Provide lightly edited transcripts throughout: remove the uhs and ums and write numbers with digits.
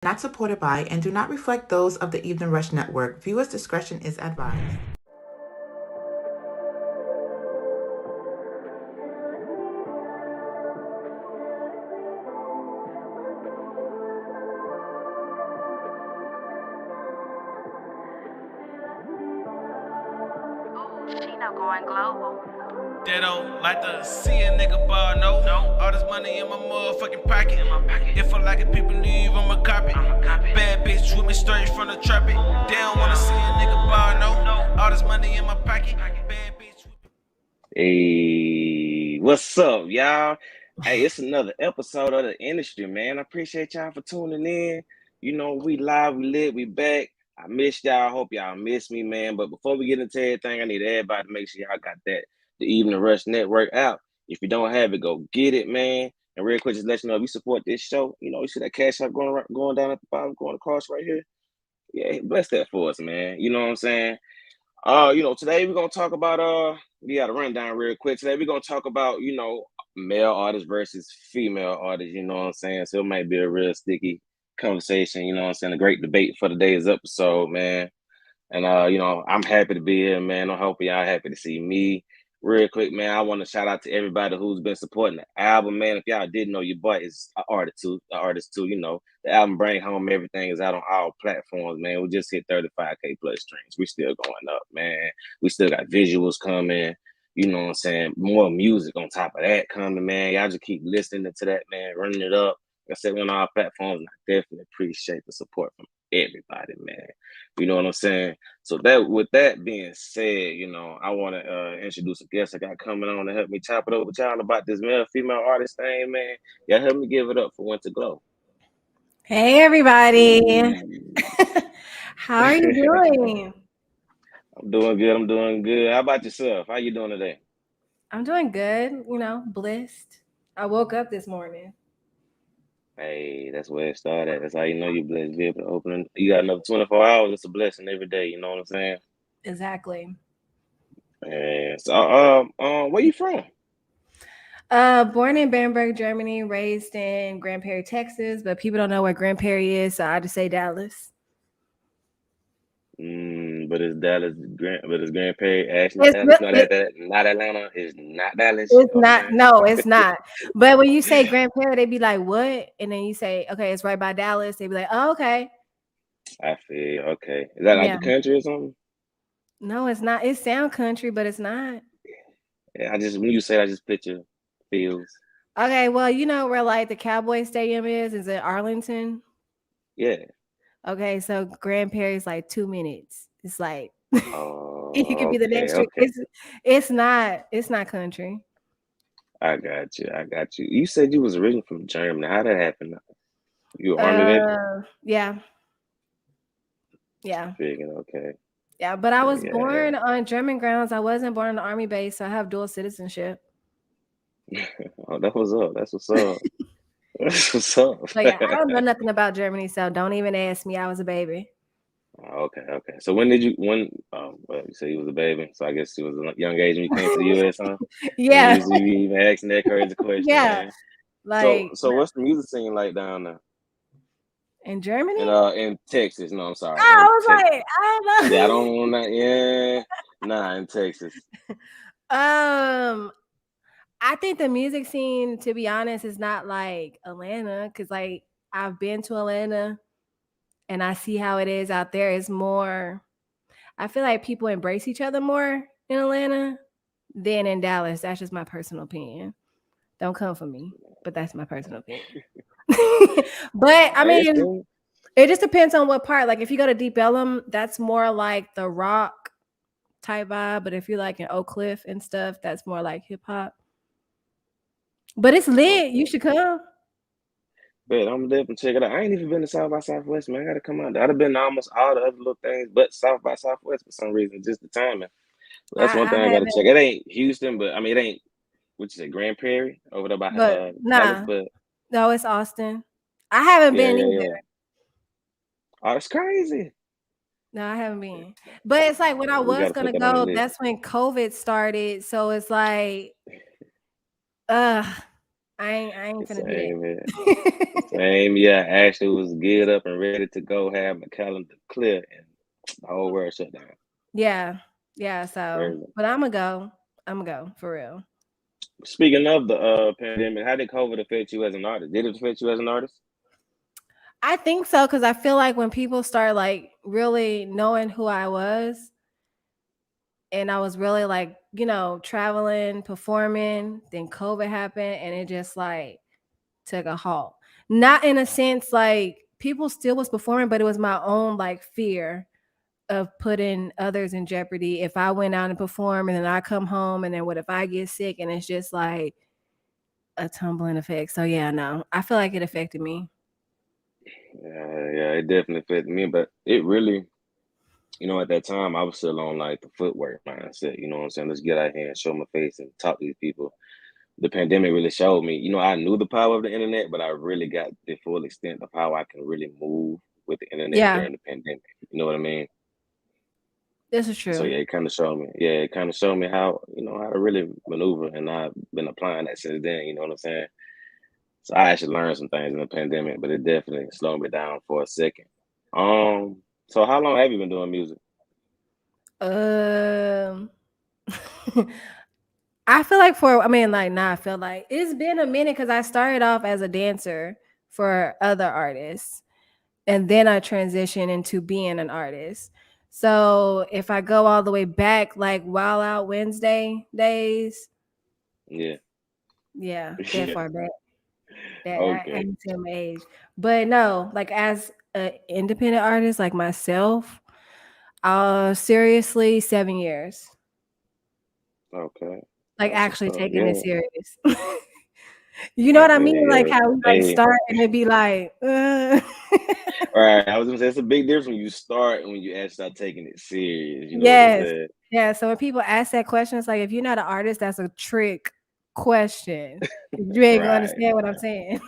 not supported by and do not reflect those of the Evening Rush Network. Viewers' discretion is advised. Chino going global. They don't like to see a nigga ball, no. All this money in my motherfucking pocket. If I like it, people leave, I'ma copy. Bad bitch with me straight from the trap it. They don't wanna see a nigga ball, no. All this money in my pocket. Bad bitch with Hey, what's up, y'all? Hey, it's another episode of the industry, man. I appreciate y'all for tuning in. You know, we live, we lit, we back. I missed y'all. Hope y'all miss me, man. But before we get into everything, I need everybody to make sure y'all got the Evening Rush Network out. If you don't have it, go get it, man. And real quick, just let you know if you support this show, you see that cash app going down at the bottom, going across right here. Yeah, bless that for us, man. You know what I'm saying? Today we're gonna talk about we got a rundown real quick. Today we're gonna talk about, male artists versus female artists, you know what I'm saying? So it might be a real sticky conversation, you know what I'm saying? A great debate for today's episode, man. And I'm happy to be here, man. I hope y'all happy to see me. Real quick, man, I want to shout out to everybody who's been supporting the album, man. If y'all didn't know, your boy is an artist too. The album Bring Home Everything is out on all platforms, man. We just hit 35K plus streams. We still going up, man. We still got visuals coming. You know what I'm saying? More music on top of that coming, man. Y'all just keep listening to that, man. Running it up. Like I said, we're on all platforms, and I definitely appreciate the support from everybody, man. You know what I'm saying? So with that being said, I want to introduce a guest I got coming on to help me chop it up with y'all about this male-female artist thing, man. Y'all help me give it up for Wynter Glo. Hey everybody. How are you doing? I'm doing good. How about yourself? How you doing today? I'm doing good, blessed. I woke up this morning. Hey, that's where it started. That's how you know you're blessed. Be able to open. You got another 24 hours. It's a blessing every day. You know what I'm saying? Exactly. And so, where you from? Born in Bamberg, Germany, raised in Grand Prairie, Texas, but people don't know where Grand Prairie is, so I just say Dallas. But it's Dallas, but it's Grand Prairie, actually Dallas, not Atlanta. It's not Dallas. It's not. No, it's not. But when you say Grand Prairie, they be like, "What?" And then you say, "Okay, it's right by Dallas." They be like, "Oh, okay." I feel okay. Is that like the country or something? No, it's not. It sound country, but it's not. Yeah, when you say, I just picture fields. Okay, well, you know where like the Cowboy Stadium is? Is it Arlington? Yeah. Okay, so Grand Prairie is like 2 minutes. It's like Oh, you could be the next street. okay. It's not country. I got you. You said you was originally from Germany. How that happen? You an Army vet? Yeah. Yeah. Figuring, okay. Yeah, but I was born on German grounds. I wasn't born on the Army base, so I have dual citizenship. Oh, that's what's up. That's what's up. That's what's up. So yeah, I don't know nothing about Germany, so don't even ask me. I was a baby. Okay. So when you say you was a baby, so I guess it was a young age when you came to the U.S., huh? Yeah. You even asking that crazy question, Yeah. man. Like So what's the music scene like down there? in Germany? In Texas. No, I'm sorry. I In was Texas. like, I don't know. Yeah, I don't want that. Yeah, nah, in Texas. I think the music scene, to be honest, is not like Atlanta, because like I've been to Atlanta and I see how it is out there. It's more, I feel like people embrace each other more in Atlanta than in Dallas. That's just my personal opinion. Don't come for me, but that's my personal opinion. But I mean, it just depends on what part. Like if you go to Deep Ellum, that's more like the rock type vibe. But if you're like in Oak Cliff and stuff, that's more like hip hop. But it's lit. You should come. But I'm definitely check it out. I ain't even been to South by Southwest, man. I gotta come out. I'd have been to almost all the other little things, but South by Southwest for some reason, just the timing. That's one thing I gotta check. It ain't Houston, but I mean it ain't what you say, Grand Prairie over there by But Dallas, nah, but no, it's Austin. I haven't been either. Yeah. Oh, it's crazy. No, I haven't been. But it's like when I was gonna go, that's when COVID started. So it's like, I I ain't finna do Same here. that. Same, yeah. Ashley was geared up and ready to go, have my calendar clear, and the whole world shut down. Yeah. Yeah, so Crazy. but Imma go. Imma go, for real. Speaking of the pandemic, how did COVID affect you as an artist? Did it affect you as an artist? I think so, because I feel like when people start, like, really knowing who I was, and I was really, like, traveling, performing, then COVID happened, and it just, like, took a halt. Not in a sense, like, people still was performing, but it was my own, like, fear of putting others in jeopardy. If I went out and perform and then I come home and then what if I get sick, and it's just like a tumbling effect. So yeah, no, I feel like it affected me. Yeah, it definitely affected me, but it really, at that time I was still on like the footwork mindset. You know what I'm saying? Let's get out here and show my face and talk to these people. The pandemic really showed me, I knew the power of the internet, but I really got the full extent of how I can really move with the internet Yeah, during the pandemic. You know what I mean? this is So true. yeah, it kind of showed me. Yeah, it kind of showed me how, how to really maneuver, and I've been applying that since then. You know what I'm saying? So I actually learned some things in the pandemic, but it definitely slowed me down for a second. So how long have you been doing music? Um, I feel like for I mean, like, nah, I feel like it's been a minute because I started off as a dancer for other artists, and then I transitioned into being an artist. So if I go all the way back, like Wild Out Wednesday days, Yeah. yeah, that far back. That I Okay. ain't tell my age. But no, like as an independent artist like myself, seriously, 7 years. Okay. Like That's what's actually up. taking it Yeah. serious. You know I what I feel mean? Like you. how we Yeah. like Hey. start and it be like, All right. I was gonna say it's a big difference when you start and when you actually start taking it serious. You know what I'm yes. saying? Yeah. So when people ask that question, it's like if you're not an artist, that's a trick question. 'Cause you ain't gonna Right. understand what I'm saying.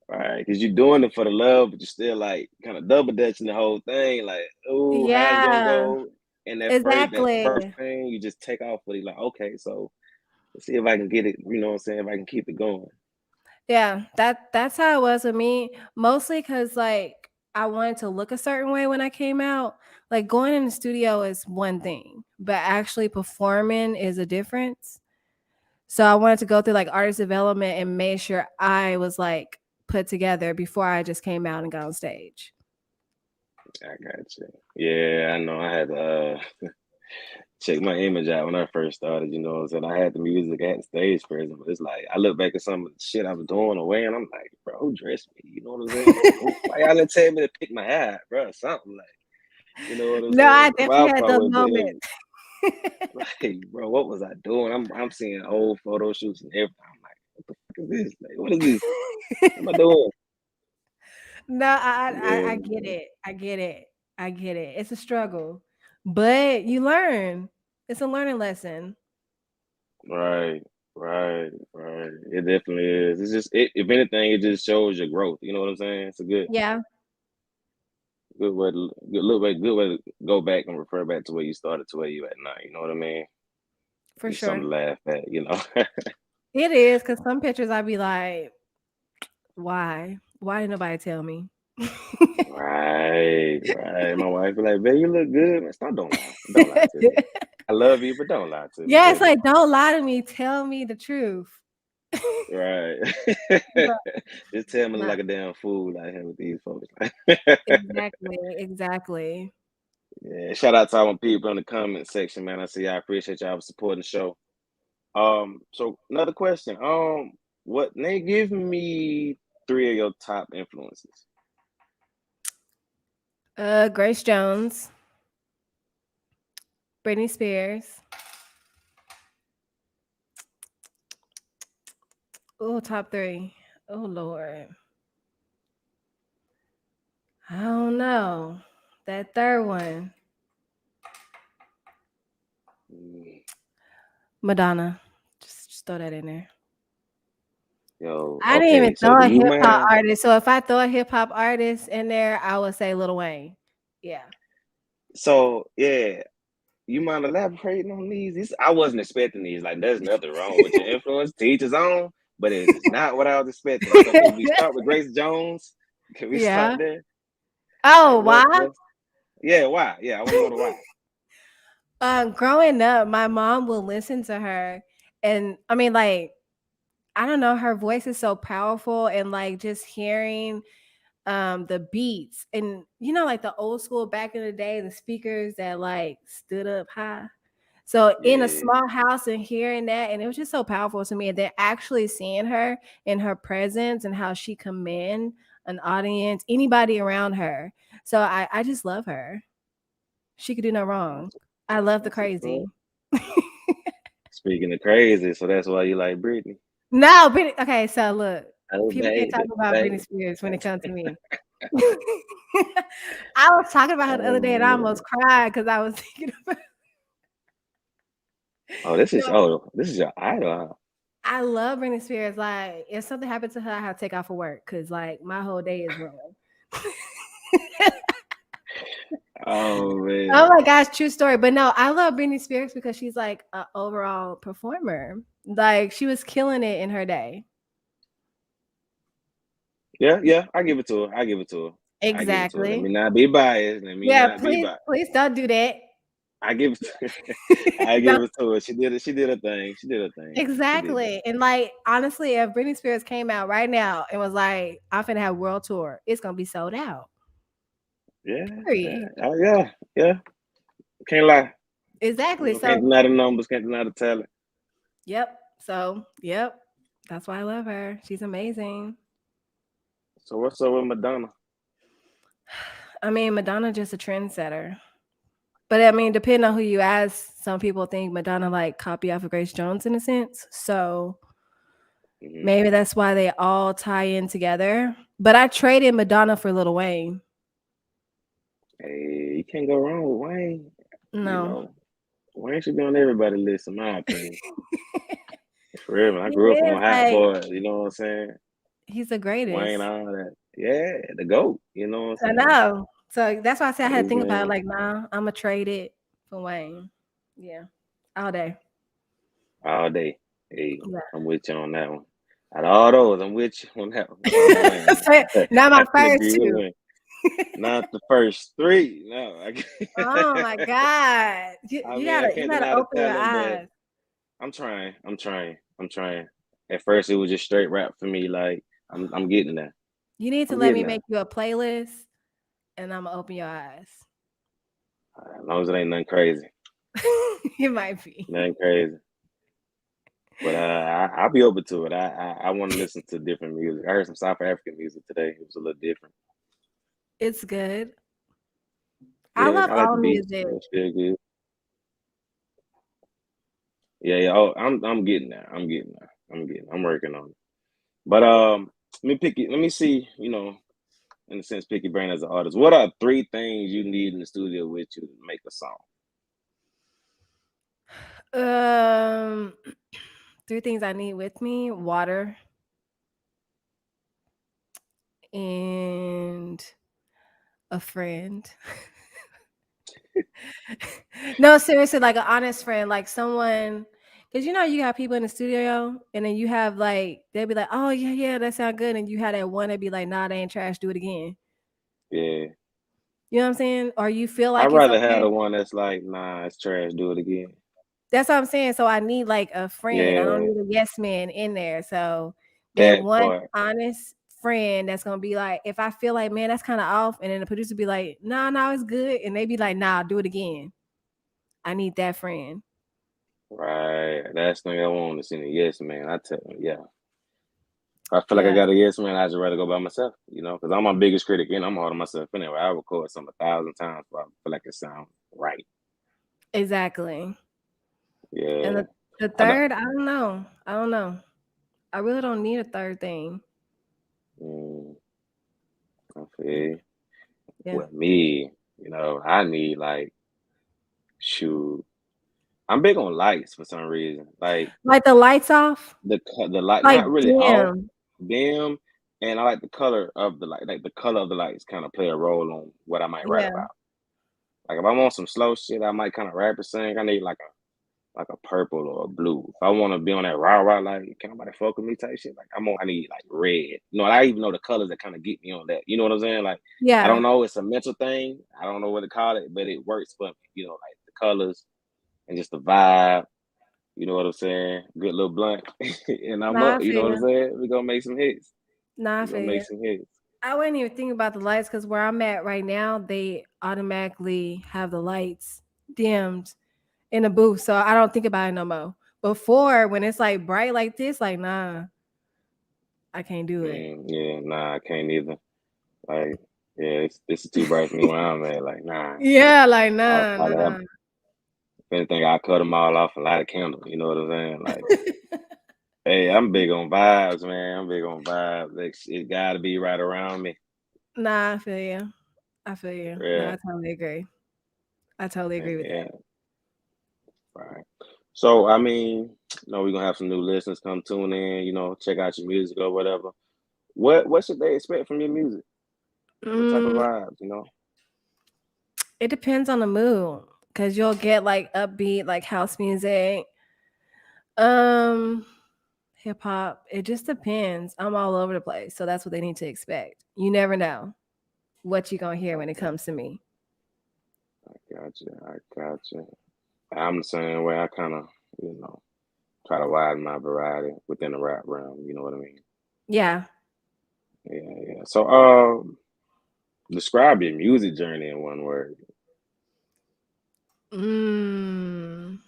Right. Because you're doing it for the love, but you're still like kind of double dutching the whole thing. Like, oh, how's it gonna Yeah, go? And that first exactly. thing, you just take off with it. Like, okay, so let's see if I can get it. You know what I'm saying? If I can keep it going. Yeah, that's how it was with me. Mostly because like I wanted to look a certain way when I came out. Like going in the studio is one thing, but actually performing is a difference. So I wanted to go through like artist development and make sure I was like put together before I just came out and got on stage. I got you. Yeah, I know. I had to check my image out when I first started. You know what I'm saying? I had the music, I had the stage presence, but it's like I look back at some of the shit I was doing away, and I'm like, bro, who dressed me? You know what I'm saying? Like, why y'all didn't tell me to pick my hair, bro? Something like, you know what I'm No, I saying? The definitely wild had part those was moments. that, like, bro, what was I doing? I'm seeing old photo shoots and everything. I'm like, what the fuck is this? Like, what is this? What am I doing? No, I Yeah, get it. I get it. I get it. It's a struggle, but you learn. It's a learning lesson. right, right. It definitely is. It's just, if anything, it just shows your growth. You know what I'm saying? It's a Yeah, good way to go back and refer back to where you started to where you at now. You know what I mean? for It's something sure. to laugh at. It is because some pictures I'd be like, why? Why didn't nobody tell me? Right. My wife be like, "Babe, you look good." Man, stop, don't lie. Don't lie to me. I love you, but don't lie to me, Yeah, it's baby. like, don't lie to me. Tell me the truth. Right. But Just tell me nah, like a damn fool out here with these folks. exactly, exactly. Yeah, shout out to all my people in the comment section, man. I see I appreciate y'all for supporting the show. So another question. Give me three of your top influences. Grace Jones, Britney Spears. Oh, top three. Oh Lord. I don't know. That third one. Mm, Madonna. Just throw that in there. Yo, I didn't okay. even So throw do a you hip hop mind? artist. So if I throw a hip hop artist in there, I would say Lil Wayne. Yeah. So yeah, you mind elaborating on these? I wasn't expecting these. Like, there's nothing wrong with your influence. To each his own. but it is not what I was expecting. So can we start with Grace Jones? Can we Yeah. start there? Oh, Like why? yeah, why? Yeah, I want to know the why. Growing up, my mom will listen to her, and I mean, like, I don't know, her voice is so powerful, and like just hearing the beats, and like the old school back in the day, the speakers that like stood up high. So in a Yeah. small house and hearing that, and it was just so powerful to me. And then actually seeing her in her presence and how she command an audience, anybody around her. So I just love her. She could do no wrong. That's, I love the that's what's crazy. up. Speaking of crazy, so that's why you like Britney. No, Britney. Okay, so look, Oh, people can't talk baby, about Britney baby. Spears when it comes to me. I was talking about her the other day and I Oh, almost cried because I was thinking about. this is your idol. Huh? I love Britney Spears. Like, if something happened to her, I have to take off for work because, like, my whole day is ruined. Oh Oh man. my gosh, true story. But no, I love Britney Spears because she's like an overall performer. Like, she was killing it in her day. Yeah, I give it to her. I give it to her. I give it to her. Let Exactly. me not be biased. Let me Yeah, not be please, biased. please don't do that. I give it I give Don't- it to her. She did it. She did her thing. She did her thing. She did that. exactly. And like, honestly, if Britney Spears came out right now and was like, I'm finna have world tour, it's gonna be sold out. Yeah, Period. yeah. Can't lie. Exactly. Can't So, deny the numbers. Can't deny the talent. yep. So, yep. That's why I love her. She's amazing. So what's up with Madonna? I mean, Madonna just a trendsetter. But I mean, depending on who you ask, some people think Madonna like copy off of Grace Jones in a sense. So Mm-hmm. maybe that's why they all tie in together. But I traded Madonna for Lil Wayne. Hey, you can't go wrong with Wayne. You No. know, Wayne should be on everybody's list, in my opinion. For real, man. I He grew up is on Hot like, Boy. You know what I'm saying? he's the Wayne, greatest. all that. Yeah, the GOAT. You know what I I'm saying? know. So that's why I said I had to Hey, think about it. man. Like, nah, I'm gonna trade it for Wayne. Yeah, all day. All day. Hey, Yeah. I'm with you on that one. Out of all those, I'm with you on that one. Wayne. So, not I my have to first agree with two. Wayne. Not the first three. No, Oh my God. You, I you mean, I gotta you can't gotta deny the open your talent, but eyes. I'm trying. I'm trying. I'm trying. At first, it was just straight rap for me. Like I'm getting there. You need to I'm let me getting there. make you a playlist and I'm gonna open your eyes. As long as it ain't nothing crazy. It might be. Nothing crazy. But I'll be open to it. I want to listen to different music. I heard some South African music today. It was a little different. It's good. I Yeah, love I like all the beats. music. It was still good. Yeah. Oh, I'm getting there. I'm getting there. I'm working on it. But let me pick it. Let me see. You know, in a sense, pick your brain as an artist. What are three things you need in the studio with you to make a song? Um, three things I need with me: water and a friend. No, seriously, like an honest friend, like someone, because you have people in the studio, and then you have like they'll be like, "Oh yeah, that sound good," and you have that one that be like, "Nah, they ain't trash. Do it again." Yeah, You know what I'm saying? Or you feel I'd like it's rather have okay. the one that's like, nah, it's trash. Do it again. That's what I'm saying. So I need like a friend. I don't Yeah, need a yes man in there. So that that one part. honest friend that's gonna be like, if I feel like, man, that's kind of off, and then the producer be like, "No, no, it's good," and they be like, "Nah, do it again." I need that friend. Right. That's the thing I want to see a yes man. I tell you, yeah. If I feel like I Yeah, got a yes man, I'd just rather go by myself, because I'm my biggest critic and I'm hard on myself anyway. I record something 1,000 times before I feel like it sounds right. exactly. And Yeah. the I know. third, I don't know. I don't know. I really don't need a third thing. Mm, okay. Yeah. With me, I need like shoot. I'm big on lights for some reason. Like Like the lights off, the light, like not really off, dim. dim, and I like the color of the light. Like the color of the lights kind of play a role on what I might write Yeah. about. Like if I want some slow shit, I might kind of rap or sing. I need like like a purple or a blue. If I want to be on that rah like can nobody fuck with me type shit, like I need like red. You know, I even know the colors that kind of get me on that. You know what I'm saying? Like I Yeah. don't know, it's a mental thing. I don't know what to call it, but it works for me. You know, like the colors and just the vibe. You know what I'm saying? Good little blunt, and I'm Nah, up. I You know feel what I'm you. saying? We gonna make some hits. Nah, I We gonna feel make you. some hits. I wouldn't even think about the lights because where I'm at right now, they automatically have the lights dimmed in the booth. So I don't think about it no more. Before, when it's like bright like this, like, nah, I can't do it. Yeah, nah, I can't either. Like, yeah, this is too bright for me where I'm at. Like, nah, Yeah, like, I'll nah, probably have, nah. if anything, I'll cut them all off and light a candle. You know what I'm saying? Like, hey, I'm big on vibes, man. I'm big on vibes. Like, it gotta be right around me. Nah, I feel you. I feel you. No, Yeah, I totally agree. I totally agree with yeah, that. right. So, I mean, we're gonna have some new listeners come tune in. Check out your music or whatever. What should they expect from your music? What type of Mm, vibes? it depends on the mood because you'll get like upbeat, like house music, um, hip hop. It just depends. I'm all over the place, so that's what they need to expect. You never know what you're gonna hear when it Okay, comes to me. gotcha. I gotcha. I'm the same way. I kind of, you know, try to widen my variety within the rap realm. You know what I mean? Yeah. Yeah, yeah. So, describe your music journey in one word. Mm,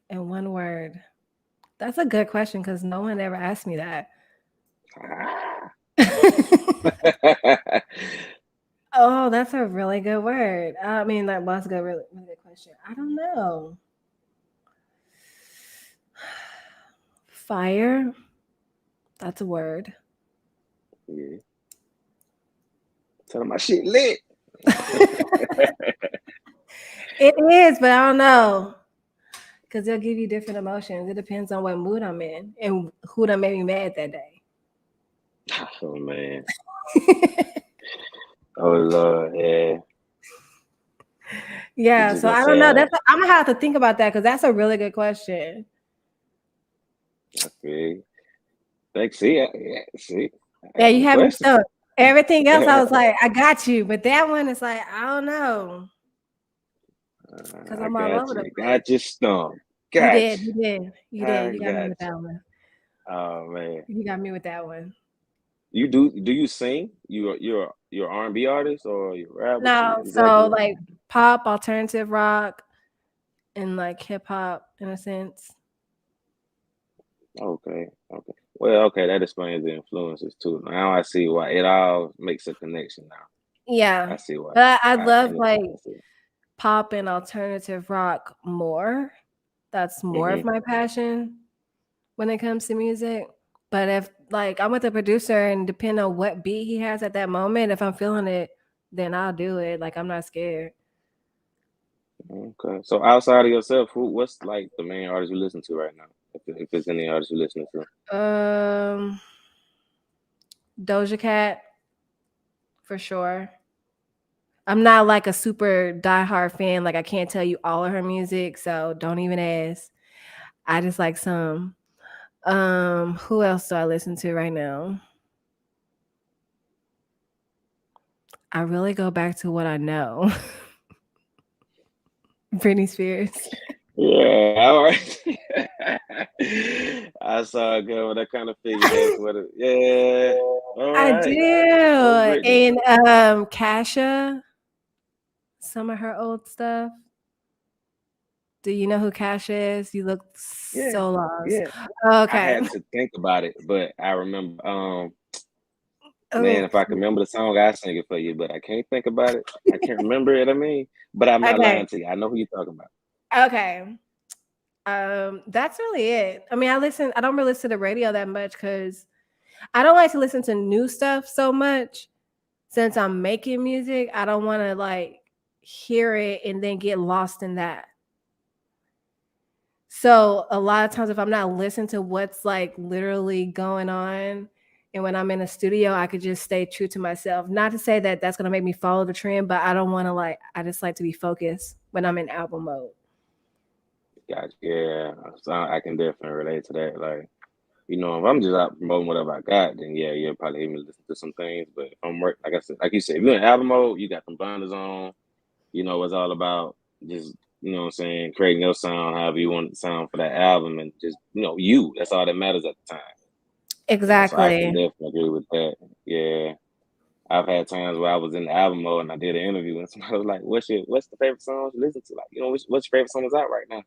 in one word. That's a good question because no one ever asked me that. Ah. Oh, that's a really good word. I mean, that was a good, really, really good question. I don't know. Fire. That's a word. Yeah. Tell them my shit lit. It is, but I don't know because they'll give you different emotions. It depends on what mood I'm in and who done made me mad that day. Oh man. Oh Lord. Yeah. You Yeah, just so gonna I don't know. say I'm gonna have to think about that because that's a really good question. I feel. Like, see, yeah, see, I Yeah, asked you some have me questions. stuck. Everything else, I I was like, I got you, but that one is like, I don't know because I'm all got over the you. place. Got you stumped. You Got did, you did, you you. did. I You got me got with you. that one. Oh man. You got me with that one. You do you sing? You're R&B artist or you rap? What you No, exactly? so like pop, alternative rock, and like hip hop in a sense. Okay, okay. Well, okay, that explains the influences too. Now I see why it all makes a connection now. Yeah, I see why. but I I love and like I see. pop and alternative rock more. That's more of Mm-hmm. my passion when it comes to music. But if like I'm with a producer and depending on what beat he has at that moment, if I'm feeling it, then I'll do it. Like I'm not scared. Okay. So outside of yourself, what's like the main artist you listen to right now? If it's any artist you listening to. Um, Doja Cat for sure. I'm not like a super diehard fan. Like I can't tell you all of her music, so don't even ask. I just like some. Who else do I listen to right now? I really go back to what I know. Britney Spears. Yeah, all right. I saw a good one that kind of figured that's what it. Yeah, all I right. Go do. Brittany. And Kasha, some of her old stuff. Do you know who Kasha is? You look Yeah, so lost. yeah. I Okay. had to think about it, but I remember. Man, Oh, if I can remember the song, I sing it for you. But I can't think about it. I can't remember it. I mean, but I'm not okay. lying to you. I know who you're talking about. Okay. That's really it. I mean, I don't really listen to the radio that much because I don't like to listen to new stuff so much since I'm making music. I don't want to like hear it and then get lost in that. So a lot of times if I'm not listening to what's like literally going on and when I'm in a studio, I could just stay true to myself. Not to say that that's going to make me follow the trend, but I don't want to like I just like to be focused when I'm in album mode. Gotcha. Yeah, so I can definitely relate to that. Like, if I'm just out promoting whatever I got, then yeah, you'll probably hear me listen to some things. But if I'm work, like I said, like you said, if you're in album mode, you got them blinders on. It's all about just, what I'm saying, creating your sound however you want it to sound for that album, and just, you. That's all that matters at the time. So I can Exactly. definitely agree with that. Yeah. I've had times where I was in the album mode and I did an interview and somebody was like, what's the favorite song you listen to? Like, what's your favorite song is out right now?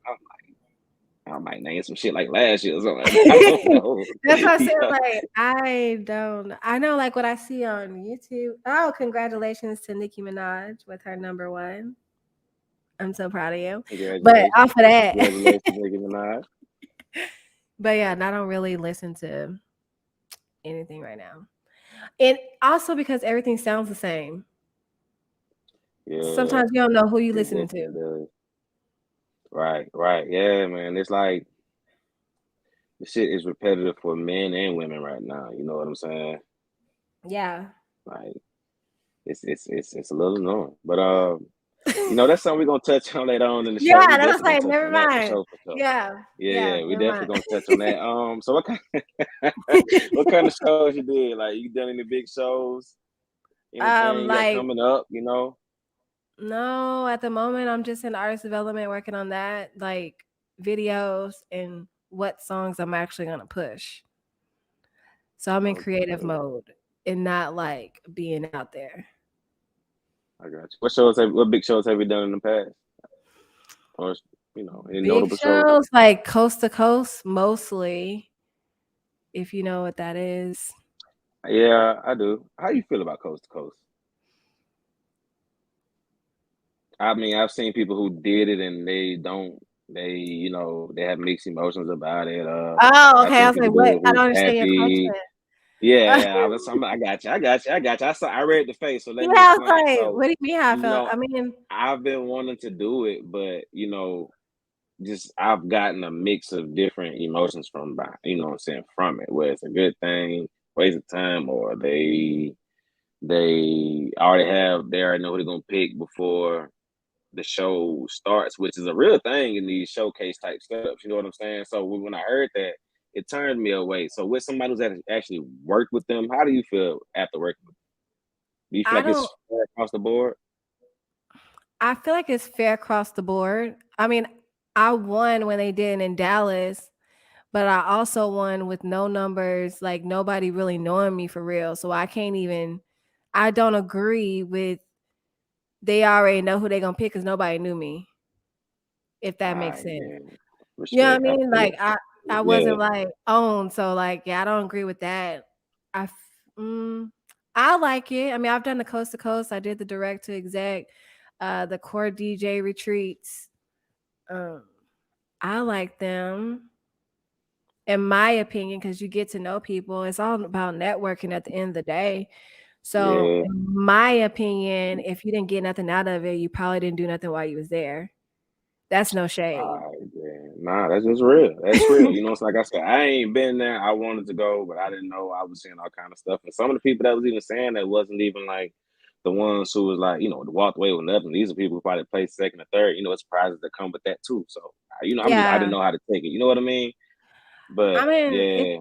I might name some shit like last year or something. I don't know. That's what I said. Yeah. Like, I know, like what I see on YouTube. Oh, congratulations to Nicki Minaj with her #1. I'm so proud of you. But Congratulations. off of that, Congratulations, Nicki Minaj. but yeah, I don't really listen to anything right now. And also because everything sounds the same. Yeah, Sometimes you don't know who you it listening definitely to. does. Right. Yeah, man. It's like the shit is repetitive for men and women right now. You know what I'm saying? Yeah. Like it's a little annoying. But that's something we're gonna touch on later on in the show. Yeah, We that was definitely like, gonna touch never on that for mind. sure, for sure. Yeah. Yeah, we Never definitely mind. gonna touch on that. So what kind what kind of shows you did? Like, you done any big shows? Anything you got Like, coming up, no, at the moment I'm just in artist development working on that, like videos and what songs I'm actually gonna push. So I'm in creative Okay, mode and not like being out there. I got you. What big shows have you done in the past? Or any Big notable shows? shows like coast to coast mostly, if you know what that is. Yeah, I do. How you feel about Coast to Coast? I mean, I've seen people who did it and they have mixed emotions about it. Oh, I've okay. I seen was people like, do what? it I who's don't understand your happy. question. Yeah, I got you. I read the face, so let Yeah, me I was explain. like, So, what do you mean how I you felt? know, I mean, I've been wanting to do it, but just I've gotten a mix of different emotions what I'm saying, from it, where it's a good thing, waste of time, or they already know who they're gonna pick before the show starts, which is a real thing in these showcase type setups. You know what I'm saying? So when I heard that, it turned me away. So with somebody who's actually worked with them, how do you feel after working with them? Do you feel I like don't it's fair across the board? I feel like it's fair across the board. I mean, I won when they did in Dallas, but I also won with no numbers, like nobody really knowing me for real. So I don't agree with they already know who they gonna pick because nobody knew me, if All that makes right, sense. then. You know what I Respect. I mean? feel it. Like I Yeah. wasn't like owned, so like yeah, I don't agree with that. I f- mm, I like it. I mean, I've done the coast to coast. I did the direct to exec, the core DJ retreats. Um, I like them, in my opinion, because you get to know people. It's all about networking at the end of the day. So, Yeah. in my opinion, if you didn't get nothing out of it, you probably didn't do nothing while you was there. That's no shade. All right, then. Nah, that's just real. That's real. It's like I said, I ain't been there. I wanted to go, but I didn't know I was seeing all kind of stuff. And some of the people that was even saying that wasn't even like the ones who was like, walked away with nothing. These are people who probably placed second or third. It's prizes that come with that too. So, I Yeah. didn't know how to take it. You know what I mean? I But mean, yeah,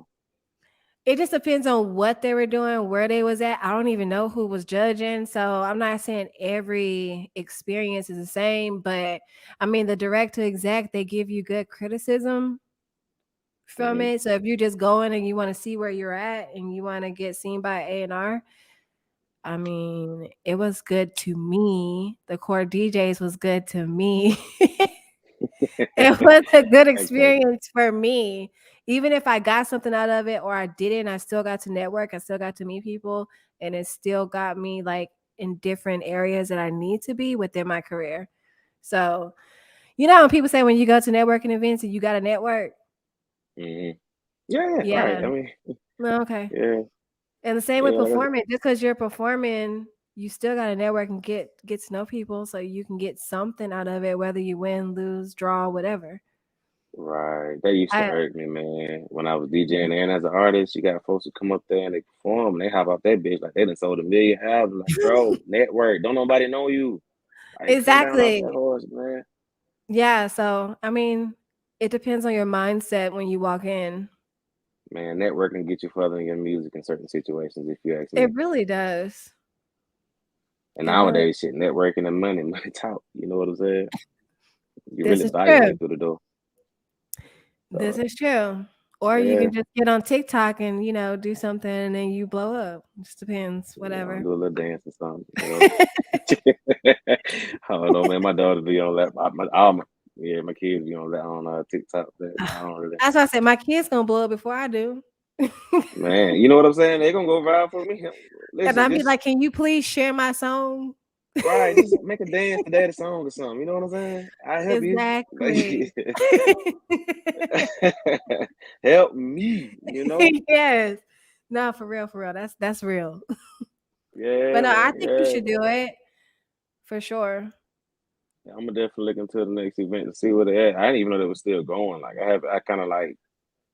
it just depends on what they were doing, where they was at. I don't even know who was judging. So I'm not saying every experience is the same, but I mean the direct to exec, they give you good criticism from mhm. it. So if you're just going and you want to see where you're at and you want to get seen by A&R, I mean, it was good to me. The core DJs was good to me. It was a good I got you. experience for me. Even if I got something out of it or I didn't, I still got to network. I still got to meet people, and it still got me like in different areas that I need to be within my career. So, when people say when you go to networking events and you got to network, Mhm. Yeah, right. yeah, I mean, no, okay. yeah, And the same with yeah. performing. Just because you're performing, you still got to network and get to know people so you can get something out of it, whether you win, lose, draw, whatever. Right. That used to I irk me, man. When I was DJing and as an artist, you got folks who come up there and they perform and they hop out that bitch like they done sold a million albums. Like, bro, network. Don't nobody know you. Like, come down off exactly. that horse, man. Yeah, so I mean, It depends on your mindset when you walk in. Man, networking get you further in your music in certain situations, if you ask It me. really does. And It really. nowadays, shit, networking and money, money talk. You know what I'm saying? You This really is buy your way true. through the door. This So is true. Or you yeah, can just get on TikTok and do something and then you blow up. Just depends. you know, Whatever. do a little dance or something, whatever. I don't know, man. My daughter be on that. Yeah, my kids be on that on TikTok. But I don't really. That's why I said my kids gonna blow up before I do. Man, you know what I'm saying? They gonna go viral for me. And Listen, I'd be just like, "Can you please share my song?" right, just make a dance to daddy song or something. You know what I'm saying? I help you. Exactly. Help me. You know? Yes. No, for real, for real. That's real. But Yeah, no, I man. think you Yeah. should do it for sure. I'm gonna definitely look into the next event to see where they at. I didn't even know they were still going. Like I kind of like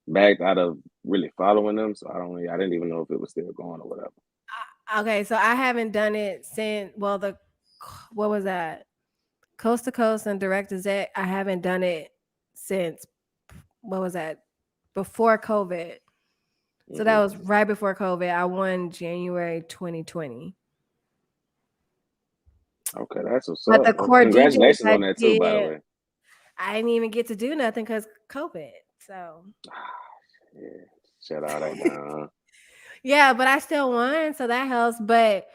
backed out of really following them, so I didn't even know if it was still going or whatever. Okay, so I haven't done it since the what was that? Coast to Coast and Direct to Zet. I haven't done it since what was that? Before COVID. So that Hmm. was right before COVID. I won January 2020. Okay, that's what's But up. the Well, core DJs congratulations I on that too, by the did, way. I didn't even get to do nothing because COVID. So Yeah, shut all that down. yeah, but I still won, so that helps. But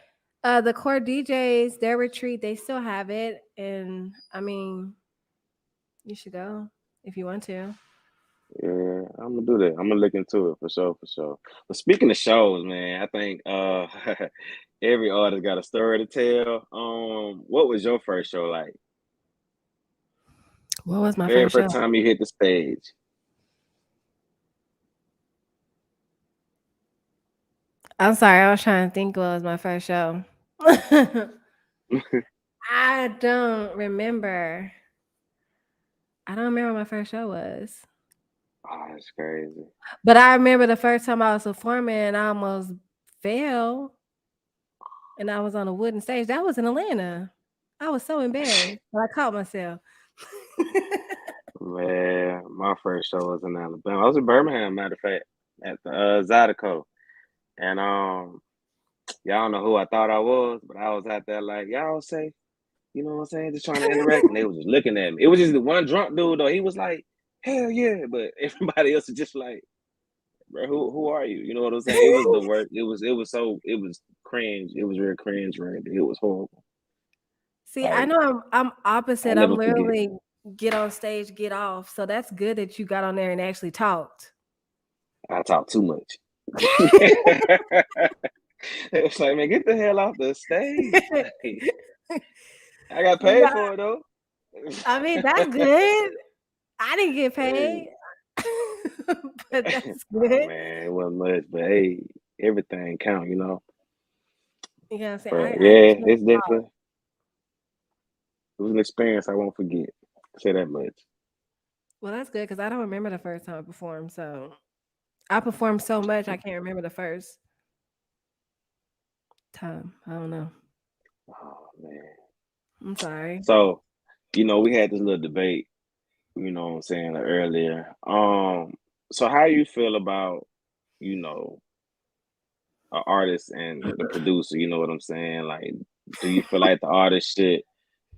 the core DJs, their retreat, they still have it. And I mean, you should go if you want to. Yeah, I'm gonna do that. I'm gonna look into it for sure, for sure. But speaking of shows, man, I think every artist got a story to tell. What was your first show like? What was my Very first show? first time you hit the stage. I'm sorry, I was trying to think what was my first show. I don't remember. I don't remember what my first show was. Oh, that's crazy. But I remember the first time I was performing and I almost fell and I was on a wooden stage. That was in Atlanta. I was so embarrassed, but I caught myself. Man, my first show was in Alabama. I was in Birmingham, matter of fact, at the Zydeco. And y'all don't know who I thought I was, but I was out there like, y'all say, you know what I'm saying? Just trying to interact. And they was just looking at me. It was just the one drunk dude though. He was like, hell yeah. But everybody else was just like, bro, who are you? You know what I'm saying? It was the worst. It was cringe. It was real cringe right there. It was horrible. See, I Like, know I'm I'll opposite. I'm never forget. literally get on stage, get off. So that's good that you got on there and actually talked. I talk too much. It was like, man, get the hell off the stage. Like, I got paid Yeah, for it though. I mean, that's good. I didn't get Hey, paid, but that's oh good. man, it wasn't much, but hey, everything count, you know. You know what I'm saying? But I yeah, can't it's talk. definitely it was an experience I won't forget. Say that much. Well, that's good because I don't remember the first time I performed. So I performed so much I can't remember the first time. I don't know. Oh man. I'm sorry. So, we had this little debate, what I'm saying earlier. So how you feel about, you know, an artist and the producer, you know what I'm saying? Like, do you feel like the artist should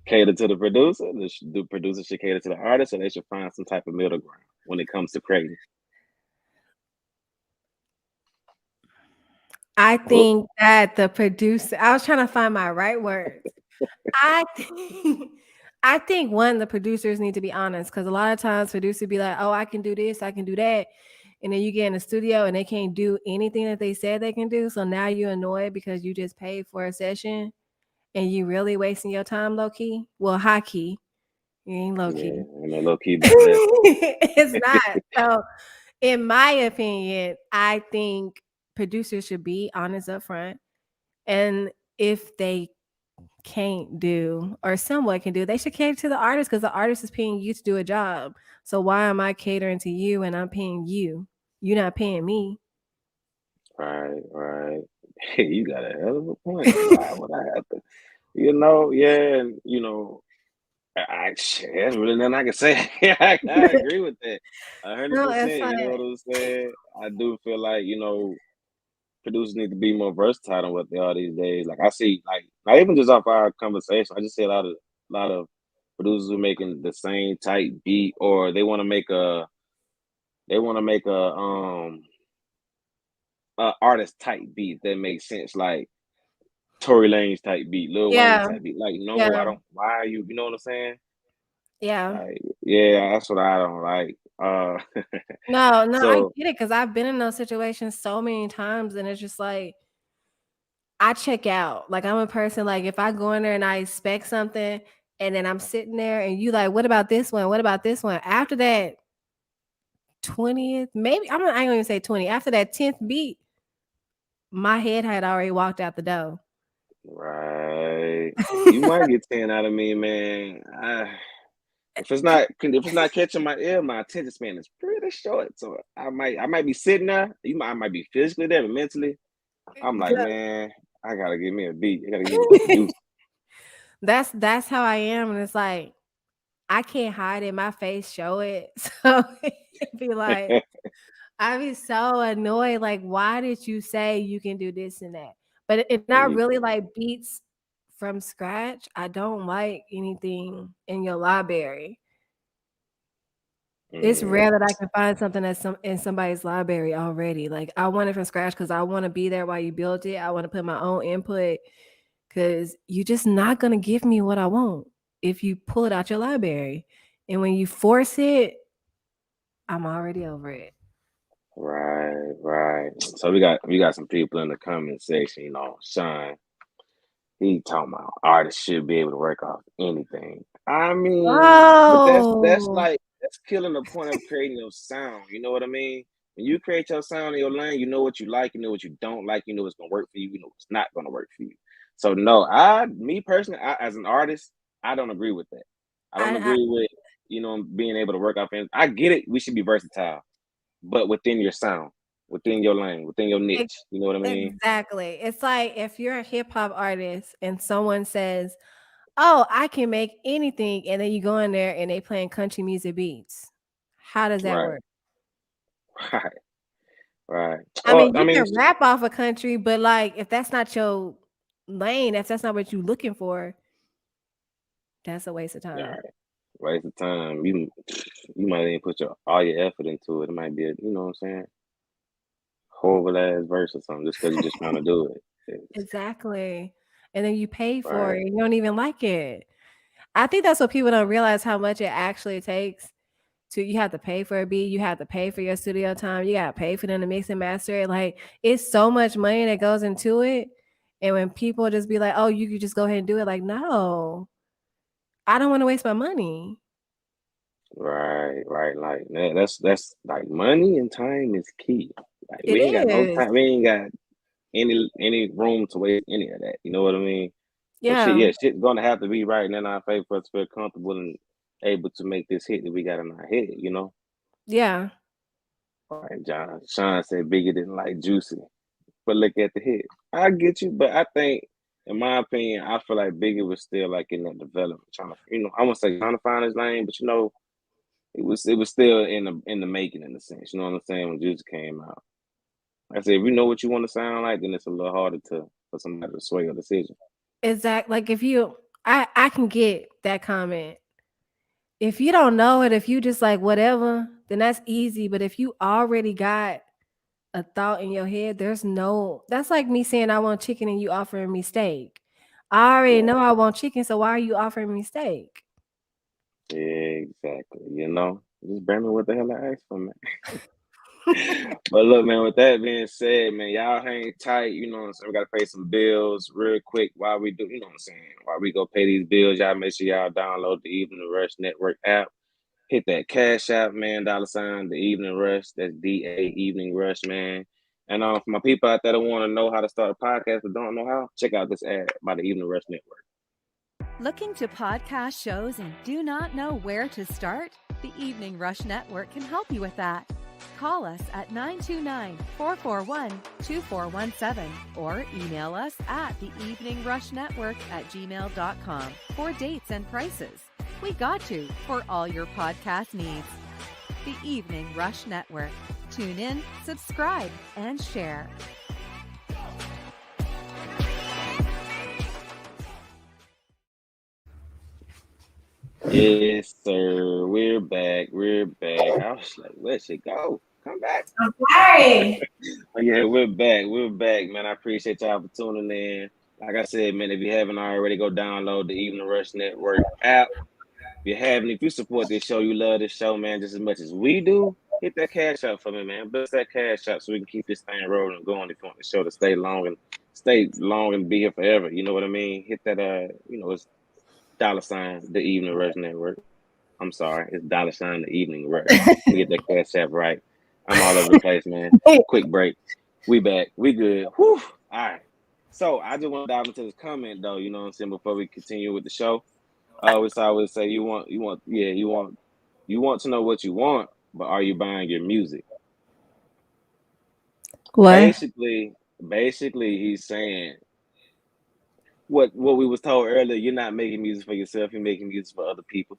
cater to the producer? The producer should cater to the artist, or they should find some type of middle ground when it comes to creating? I Oh, think that the producer, I was trying to find my right words. I think, I think one, the producers need to be honest because a lot of times producers be like, oh, I can do this, I can do that. And then you get in the studio and they can't do anything that they said they can do. So now you're annoyed because you just paid for a session and you really wasting your time low key. Well, high key. You ain't low yeah, key. I know low key about that. It's not. So in my opinion, I think producers should be honest up front. And if they can't do or somewhat can do, they should cater to the artist because the artist is paying you to do a job. So why am I catering to you and I'm paying you? You're not paying me. Right, right. Hey, you got a hell of a point. Why would I have to? Yeah, and Shit, there's really nothing I can say. I agree with that, No, it's 100%. You know like what I'm saying? I do feel like producers need to be more versatile than what they are these days. Like I see, like not even just off our conversation, I just see a lot of producers who making the same type beat, or they want to make a artist type beat that makes sense, like Tory Lanez type beat, Lil Wayne yeah, type beat. Like, no, I yeah, don't. Why are you? You know what I'm saying? yeah. Like, yeah, that's what I don't like. No, no, I So get it because I've been in those situations so many times, and it's just like I check out. Like I'm a person like if I go in there and I expect something, and then I'm sitting there and you like, what about this one? What about this one? After that 20th, maybe I ain't gonna even say 20. After that 10th beat, my head had already walked out the door. right, you might get 10 out of me, man. If it's not catching my ear, my attention span is pretty short. So I might be sitting there. I might be physically there, but mentally, I'm like, man, I gotta give me a beat. I gotta give me a producer. That's how I am, and it's like I can't hide it. My face show it. So it'd be like I'd be so annoyed. Like, why did you say you can do this and that? But it's not really like beats from scratch. I don't like anything in your library. It's Mm, rare that I can find something that's in somebody's library already. Like I want it from scratch because I want to be there while you build it. I want to put my own input because you're just not gonna give me what I want if you pull it out your library. And when you force it, I'm already over it. right. So we got some people in the comment section. Shine. He talking about artists should be able to work off anything. I mean, but that's Oh, like that's killing the point of creating your sound. You know what I mean? When you create your sound in your lane, you know what you like, you know what you don't like, you know what's gonna work for you, you know what's not gonna work for you. So no, me personally, as an artist, I don't agree with that. I don't I agree with being able to work off. I get it. We should be versatile, but within your sound, within your lane, within your ex- niche. You know what I mean? exactly. It's like if you're a hip hop artist and someone says, "Oh, I can make anything," and then you go in there and they playing country music beats. How does that Right, work? right, right. I Well, mean, I you mean, can rap off a country, but like if that's not your lane, if that's not what you're looking for, that's a waste of yeah, time. waste of time. You might even put all your effort into it. It might be you know what I'm saying, horrible ass verse or something just because you just want to do it. Exactly. And then you pay for Right, it, and you don't even like it. I think that's what people don't realize how much it actually takes to you have to pay for a beat, you have to pay for your studio time, you gotta pay for them to mix and master it. Like it's so much money that goes into it. And when people just be like, "Oh, you could just go ahead and do it," like, no, I don't want to waste my money. right. Like that's like money and time is key. Like It we ain't got no is. time. We ain't got any room to waste any of that. You know what I mean? So shit, Yeah. yeah, shit's gonna have to be right and in our favor for us to feel comfortable and able to make this hit that we got in our head. Yeah. All right, John. Sean said Biggie didn't like Juicy, but look at the hit. I get you, but I think, in my opinion, I feel like Biggie was still like in that development, trying to, I won't say trying to find his lane, but it was still in the making in a sense. You know what I'm saying? When Juicy came out, like I said, if you know what you want to sound like, then it's a little harder for somebody to sway your decision. Exact like if you I can get that comment. If you don't know it, if you just like whatever, then that's easy. But if you already got a thought in your head, that's like me saying I want chicken and you offering me steak. I already Right. know I want chicken, so why are you offering me steak? Yeah, exactly. Just bear me what the hell I asked for, man. But look, man, with that being said, man, y'all hang tight. You know what I'm saying? We got to pay some bills real quick while we do, you know what I'm saying? While we go pay these bills, y'all make sure y'all download the Evening Rush Network app. Hit that Cash App, man, $ the Evening Rush. That's DA Evening Rush, man. And for my people out there that want to know how to start a podcast but don't know how, check out this ad by the Evening Rush Network. Looking to podcast shows and do not know where to start? The Evening Rush Network can help you with that. Call us at 929-441-2417 or email us at theeveningrushnetwork@gmail.com for dates and prices. We got you for all your podcast needs. The Evening Rush Network. Tune in, subscribe, and share. Yes, sir. We're back. We're back. I was like, where'd she go? Come back. I'm sorry. Oh, yeah, we're back. We're back, man. I appreciate y'all for tuning in. Like I said, man, if you haven't already, go download the Evening Rush Network app. If you support this show, you love this show, man, just as much as we do, hit that cash out for me, man. Bless that cash out so we can keep this thing rolling and going if you want the show to stay long and be here forever. You know what I mean? Hit that it's $ the Evening Rush Network. I'm sorry, it's $ the Evening Rush. We get that cash app right. I'm all over the place, man. Quick break. We back. We good. Whew. All right. So I just want to dive into this comment though, you know what I'm saying, before we continue with the show. I always say you want to know what you want, but are you buying your music? What? Basically he's saying what we was told earlier, you're not making music for yourself, you're making music for other people.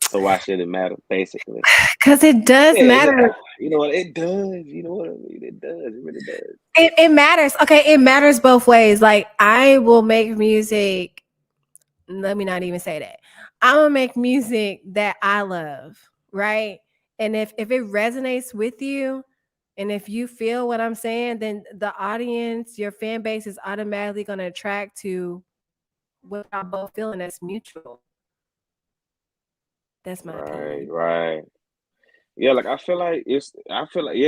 So why should it matter, basically? Because it does matter. You know what? It does. You know what I mean? It does. It really does. It matters. Okay, it matters both ways. Like, I will make music. Let me not even say that. I'm gonna make music that I love, right? And if it resonates with you, and if you feel what I'm saying, then the audience, your fan base is automatically gonna attract to what y'all both feeling that's mutual. That's my opinion. Right. Yeah, like I feel like yeah,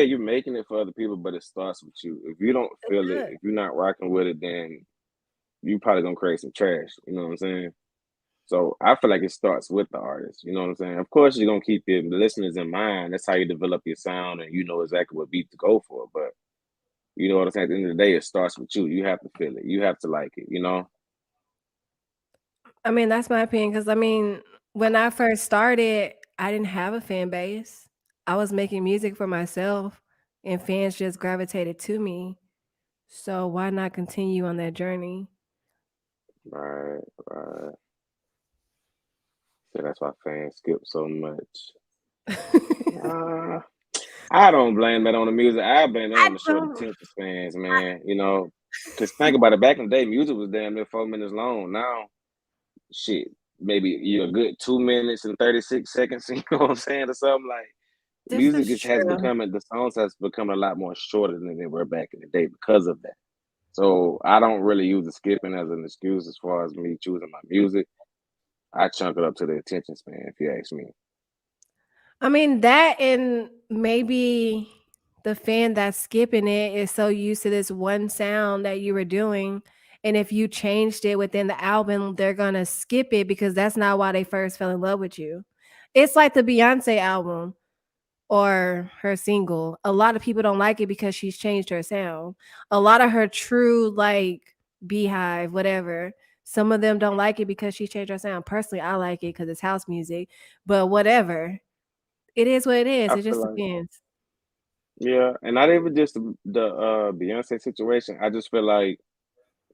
you're making it for other people, but it starts with you. If you don't feel it, if you're not rocking with it, then you probably gonna create some trash. You know what I'm saying? So I feel like it starts with the artist. You know what I'm saying? Of course, you're gonna keep your listeners in mind. That's how you develop your sound, and you know exactly what beat to go for. But you know what I'm saying? At the end of the day, it starts with you. You have to feel it. You have to like it. You know? I mean, that's my opinion. Because I mean, when I first started, I didn't have a fan base. I was making music for myself, and fans just gravitated to me. So why not continue on that journey? Right. So that's why fans skip so much. I don't blame that on the music. I blame that I on the short don't. attention spans, man. You know, because think about it. Back in the day, music was damn near 4 minutes long. Now, shit, maybe you're a good 2 minutes and 36 seconds. You know what I'm saying, or something like. This Music is true. the songs has become a lot more shorter than they were back in the day because of that. So I don't really use the skipping as an excuse as far as me choosing my music. I chunk it up to the attention span, if you ask me. I mean, that, and maybe the fan that's skipping it is so used to this one sound that you were doing. And if you changed it within the album, they're going to skip it because that's not why they first fell in love with you. It's like the Beyonce album or her single. A lot of people don't like it because she's changed her sound. A lot of her true, like, Beehive, whatever. Some of them don't like it because she changed her sound. Personally, I like it because it's house music, but whatever. It is what it is. I It feel just like, depends. yeah, and not even just the Beyonce situation. I just feel like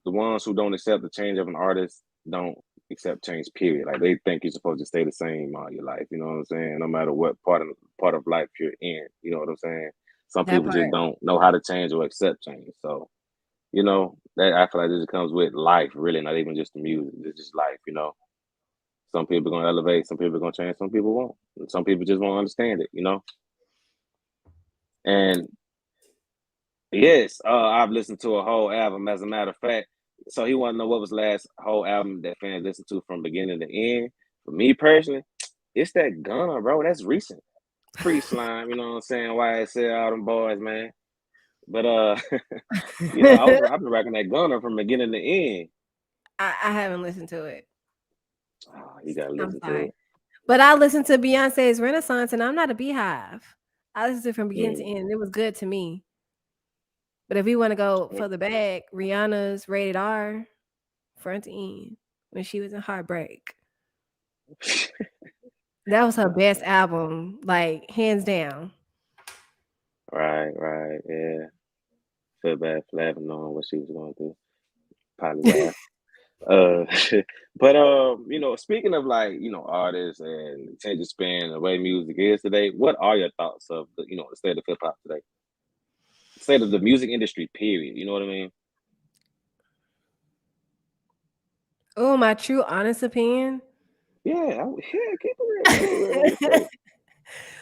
the ones who don't accept the change of an artist don't accept change. Period. Like they think you're supposed to stay the same all your life. You know what I'm saying? No matter what part of life you're in. You know what I'm saying? Some That people part. just don't know how to change or accept change. So you know that I feel like this comes with life. Really, not even just the music. It's just life. You know, some people gonna elevate. Some people gonna change. Some people won't. And some people just won't understand it. You know, and yes, I've listened to a whole album. As a matter of fact, so he want to know what was the last whole album that fans listened to from beginning to end. For me personally, it's that Gunna, bro. That's recent. Free Slime, you know what I'm saying? YSL, all them boys, man. But I've been rocking that Gunna from beginning to end. I haven't listened to it. Oh, you gotta I'm listen to sorry. it. But I listened to Beyonce's Renaissance, and I'm not a beehive. I listened to it from beginning to Mm. end, and it was good to me. But if we want to go further back, Rihanna's Rated R, front to end, when she was in Heartbreak. That was her best album, like, hands down. Right, yeah. Feel bad for laughing on what she was going through. Probably laugh. Uh, but speaking of like artists and attention span, the way music is today, what are your thoughts of the state of hip hop today? State of the music industry, period. You know what I mean? Oh, my true honest opinion. Yeah, keep it real, like you say.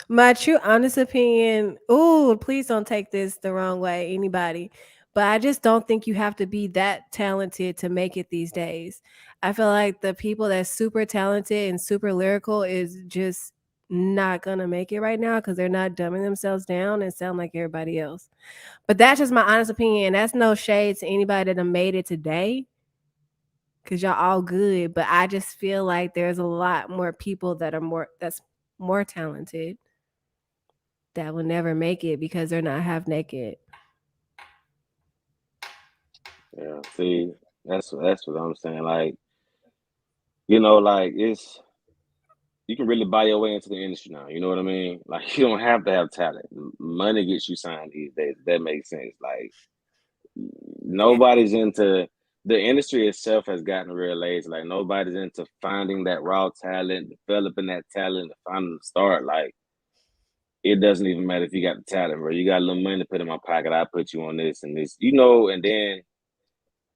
My true honest opinion. Oh, please don't take this the wrong way, anybody. But I just don't think you have to be that talented to make it these days. I feel like the people that's super talented and super lyrical is just not gonna make it right now because they're not dumbing themselves down and sound like everybody else. But that's just my honest opinion. That's no shade to anybody that done made it today because y'all all good. But I just feel like there's a lot more people that's more talented that will never make it because they're not half naked. Yeah, see, that's what I'm saying. Like, like it's you can really buy your way into the industry now. You know what I mean? Like, you don't have to have talent. Money gets you signed these days. That makes sense. Like, Yeah. nobody's into the industry itself has gotten real lazy. Like, nobody's into finding that raw talent, developing that talent, and finding the start. Like, it doesn't even matter if you got the talent, bro. You got a little money to put in my pocket. I put you on this and this, and then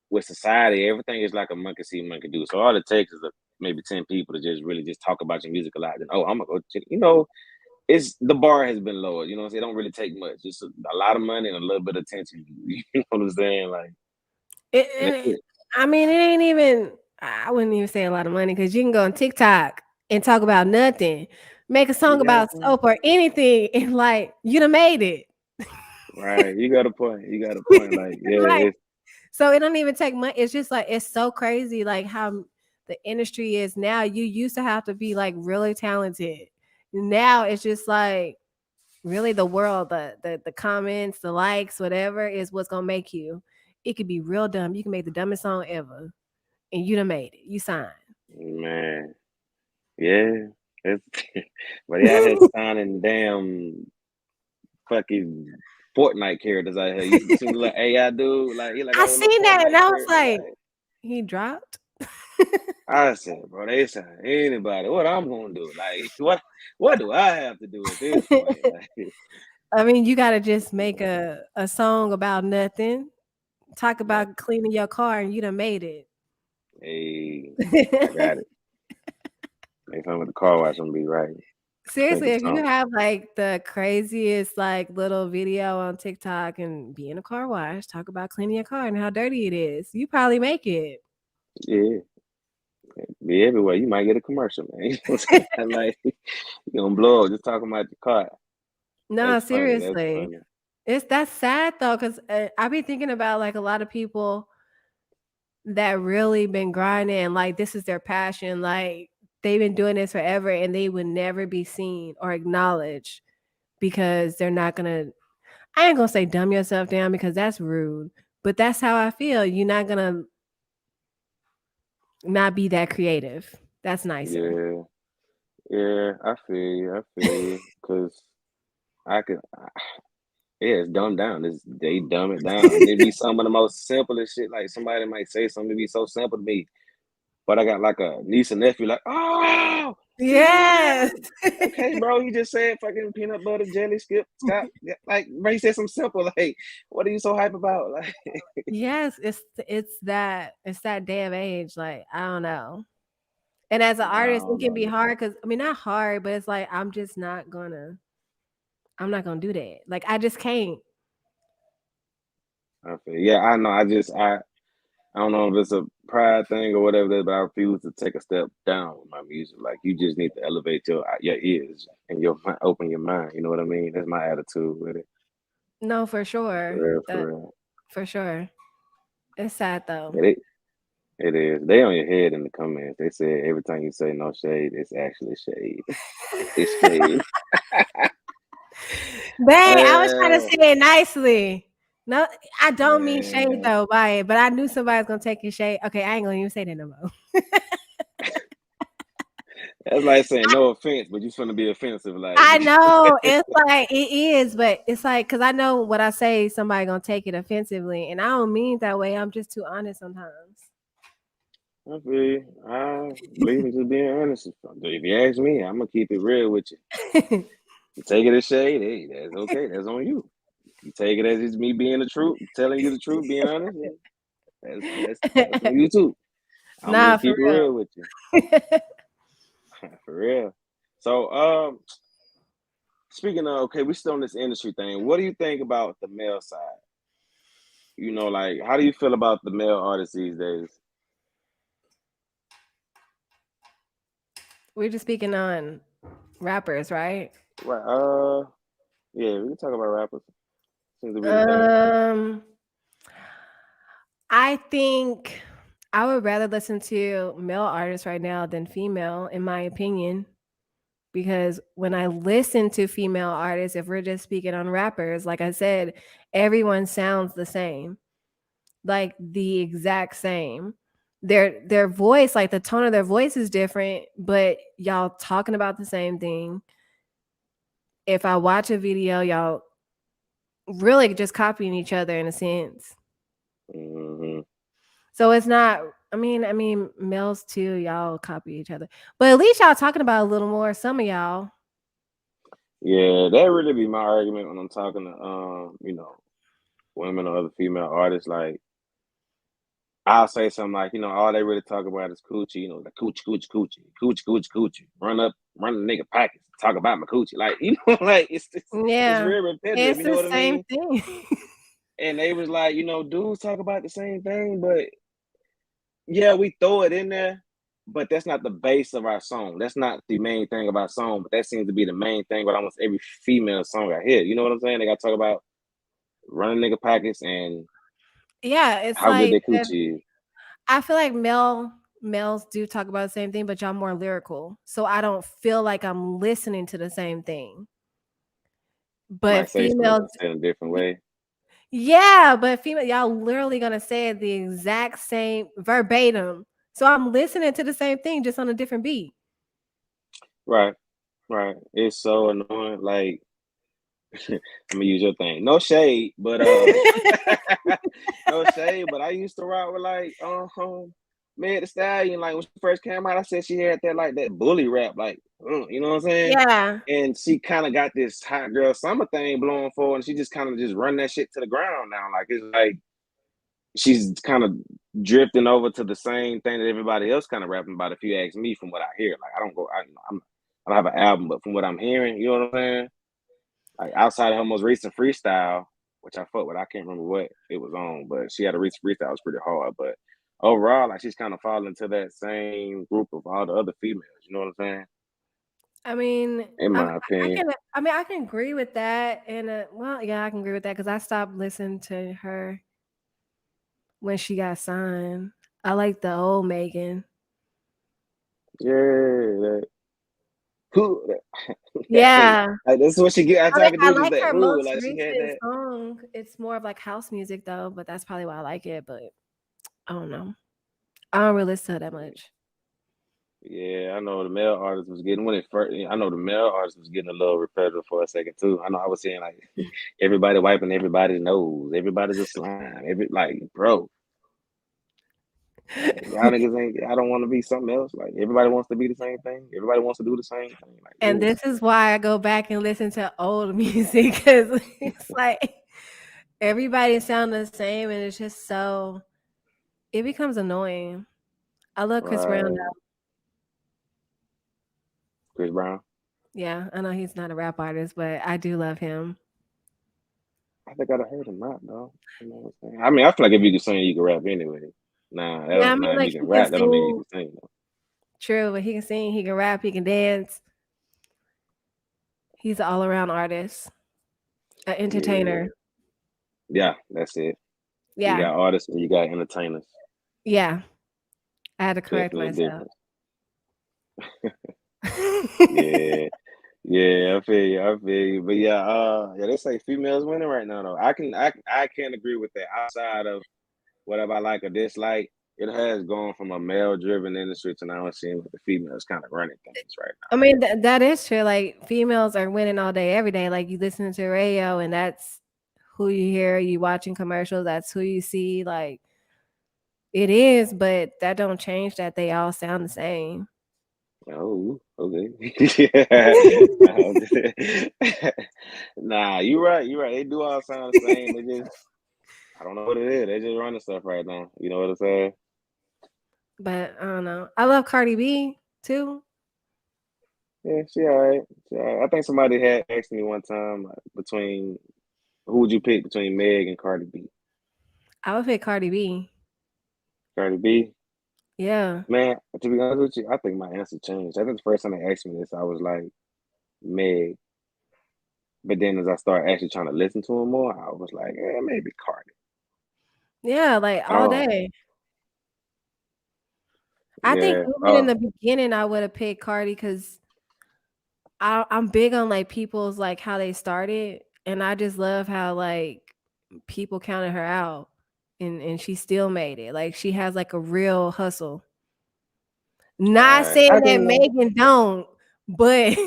with society, everything is like a monkey see, monkey do. So all it takes is maybe 10 people to just really just talk about your music a lot. And I'm gonna go check. It's the bar has been lowered. It don't really take much. Just a lot of money and a little bit of attention. You know what I'm saying? Like, It, and that's it, it. I mean, it ain't even. I wouldn't even say a lot of money because you can go on TikTok and talk about nothing, make a You song got a about point. soap or anything, and like you done made it. Right. You got a point. You got a point. Like, Like, yeah, so it don't even take money. It's just like it's so crazy, like how the industry is now. You used to have to be like really talented. Now it's just like really the world, the comments, the likes, whatever is what's gonna make you. It could be real dumb. You can make the dumbest song ever, and you done made it. You signed. man. Yeah. It's, but yeah, I had signing damn fucking Fortnite characters out here. You seen the little AI dude? Like, he like I old little seen that, and Fortnite I was character. like, Like, he dropped. I said, bro, they sign anybody. What I'm gonna do? Like, what do I have to do at this point? Like, I mean, you gotta just make a song about nothing. Talk yeah, about cleaning your car, and you done made it. hey, I got it. Next time with the car wash, I'm gonna be right. Think Seriously, of if you something. have like the craziest like little video on TikTok and be in a car wash, talk about cleaning your car and how dirty it is, you probably make it. Yeah, be everywhere. You might get a commercial, man. You know what I'm saying? Like, you gonna blow up just talking about your car. No, That's funny. That's seriously. funny. That's sad though, because I be thinking about like a lot of people that really been grinding, like this is their passion, like they've been doing this forever and they would never be seen or acknowledged because they're not gonna I ain't gonna say dumb yourself down because that's rude, but that's how I feel. You're not gonna not be that creative. That's nicer. Yeah, yeah. I feel you. I feel you. Cause I could. Yeah, it's dumbed down. They dumb it down, and it be some of the most simplest shit. Like somebody might say something, it be so simple to me, but I got like a niece and nephew, like, oh, Yes. damn. Okay, bro, he just said fucking peanut butter jelly skip Scott. Yeah, like, bro, he said something simple. Like, what are you so hype about? Like, Yes, it's that day of age. Like, I don't know. And as an artist, no, it can no, be no. hard because I mean not hard, but it's like I'm not gonna do that. Like I just can't. I feel, yeah, I know. I don't know if it's a pride thing or whatever, but I refuse to take a step down with my music. Like, you just need to elevate your ears and open your mind. You know what I mean? That's my attitude with it. No, for sure. For real, That for real. for sure. It's sad though. But it is. They on your head in the comments. They say every time you say no shade, it's actually shade. It's shade. Dang, I was trying to Uh, say it nicely. No, I don't mean shade man, though by it, but I knew somebody was gonna take your shade. Okay, I ain't gonna even say that no more. that's like saying no offense, but you just want to be offensive. Like, I know it's like it is, but it's like because I know what I say, somebody gonna take it offensively, and I don't mean it that way. I'm just too honest sometimes. I feel you. I believe in just being honest. If you ask me, I'm gonna keep it real with you. You take it as shade, hey, that's okay. That's on you. You take it as it's me being the truth, telling you the truth, being honest. That's on you too. I'm gonna Nah, for keep it real. real with you, for real. So, speaking of, okay, we still on this industry thing. What do you think about the male side? Like, how do you feel about the male artists these days? We're just speaking on rappers, right? Right. Yeah, we can talk about rappers. Seems to be the thing. Um, I think I would rather listen to male artists right now than female, in my opinion. Because when I listen to female artists, if we're just speaking on rappers, like I said, everyone sounds the same, like the exact same. Their voice, like the tone of their voice is different, but y'all talking about the same thing. If I watch a video, y'all really just copying each other in a sense. Hmm. So it's not. I mean, males too. Y'all copy each other, but at least y'all talking about a little more. Some of y'all. Yeah, that really be my argument when I'm talking to women or other female artists. Like, I'll say something like, all they really talk about is coochie, the coochie, coochie, coochie, coochie, coochie, coochie. Run the nigga pockets, talk about my coochie. Like, like it's Yeah, real repetitive, it's you know the what I same mean? thing. And they was like, dudes talk about the same thing, but yeah, we throw it in there, but that's not the base of our song. That's not the main thing of our song, but that seems to be the main thing with almost every female song I hear. You know what I'm saying? They got to talk about running nigga pockets and Yeah, it's how good like their coochie is. I feel like males do talk about the same thing, but y'all more lyrical. So I don't feel like I'm listening to the same thing. But Might say something females, but say it in a different way. yeah, but female, y'all literally gonna say it the exact same verbatim. So I'm listening to the same thing, just on a different beat. Right, right. It's so annoying. Like, I'm gonna use your thing. No shade, but no shade. But I used to rock with like Meg the Stallion. Like when she first came out, I said she had that like that bully rap, like you know what I'm saying? Yeah. And she kind of got this hot girl summer thing blowing for her, and she just kind of just run that shit to the ground now. Like it's like she's kind of drifting over to the same thing that everybody else kind of rapping about. If you ask me, from what I hear, like I don't have an album, but from what I'm hearing, you know what I'm saying? Like outside of her most recent freestyle, which I fuck with, I can't remember what it was on, but she had a recent freestyle, it was pretty hard. But overall, like she's kind of falling into that same group of all the other females. You know what I'm saying? I mean, In I, my I opinion. can. I mean, I can agree with that, and well, yeah, I can agree with that because I stopped listening to her when she got signed. I like the old Megan. Yeah, that who that thing. Yeah, Like that's what she get out I mean, talking I to just like that her who. most Like she had recent that. song. It's more of like house music though, but that's probably why I like it. But I don't know. I don't really listen to her that much. Yeah, I know the male artist was getting when it first. I know the male artist was getting a little repetitive for a second too. I know I was saying like everybody wiping everybody's nose, everybody's a slime, like bro, like, y'all niggas ain't. I don't want to be something else. Like everybody wants to be the same thing. Everybody wants to do the same thing. Like And this is why I go back and listen to old music because it's like everybody sound the same, and it's just so it becomes annoying. I love Chris Brown right, though. Chris Brown. Yeah, I know he's not a rap artist, but I do love him. I think I'd have heard him not though. You know what I'm saying? I mean, I feel like if you can sing, you can rap anyway. Nah, that Yeah, I don't. mean, Nah, if like you can he can rap, that don't mean you sing. can sing though. True, but he can sing, he can rap, he can dance. He's an all around artist, an Yeah, entertainer. yeah, that's it. You Yeah, got artists and you got entertainers. yeah. I had to correct Definitely a myself. difference. Yeah, yeah, I feel you. I feel you. But yeah, yeah, they say females winning right now though. I can't agree with that. Outside of whatever I like or dislike, it has gone from a male driven industry to now it's seeing like the females kind of running things right I mean, that is true. Like females are winning all day, every day. Like you listen to radio, and that's who you hear. You watching commercials, that's who you see. Like It is, but that don't change that they all sound the same. Oh, okay. Yeah. Nah, you right. You right. They do all sound the same. They just, I don't know what it is. They just running stuff right now. You know what I'm saying? But I don't know. I love Cardi B too. Yeah, she all right. She all right. I think somebody had asked me one time between who would you pick between Meg and Cardi B? I would pick Cardi B. Cardi B, Yeah. man. To be honest with you, I think my answer changed. I think the first time they asked me this, I was like Meg. But then as I started actually trying to listen to him more, I was like, yeah, maybe Cardi. Yeah, like all Oh, day. I think yeah. even in Oh, the beginning I would have picked Cardi because I'm big on like people's like how they started. And I just love how like people counted her out and she still made it. Like she has like a real hustle. Not right. saying I that didn't. Megan don't, but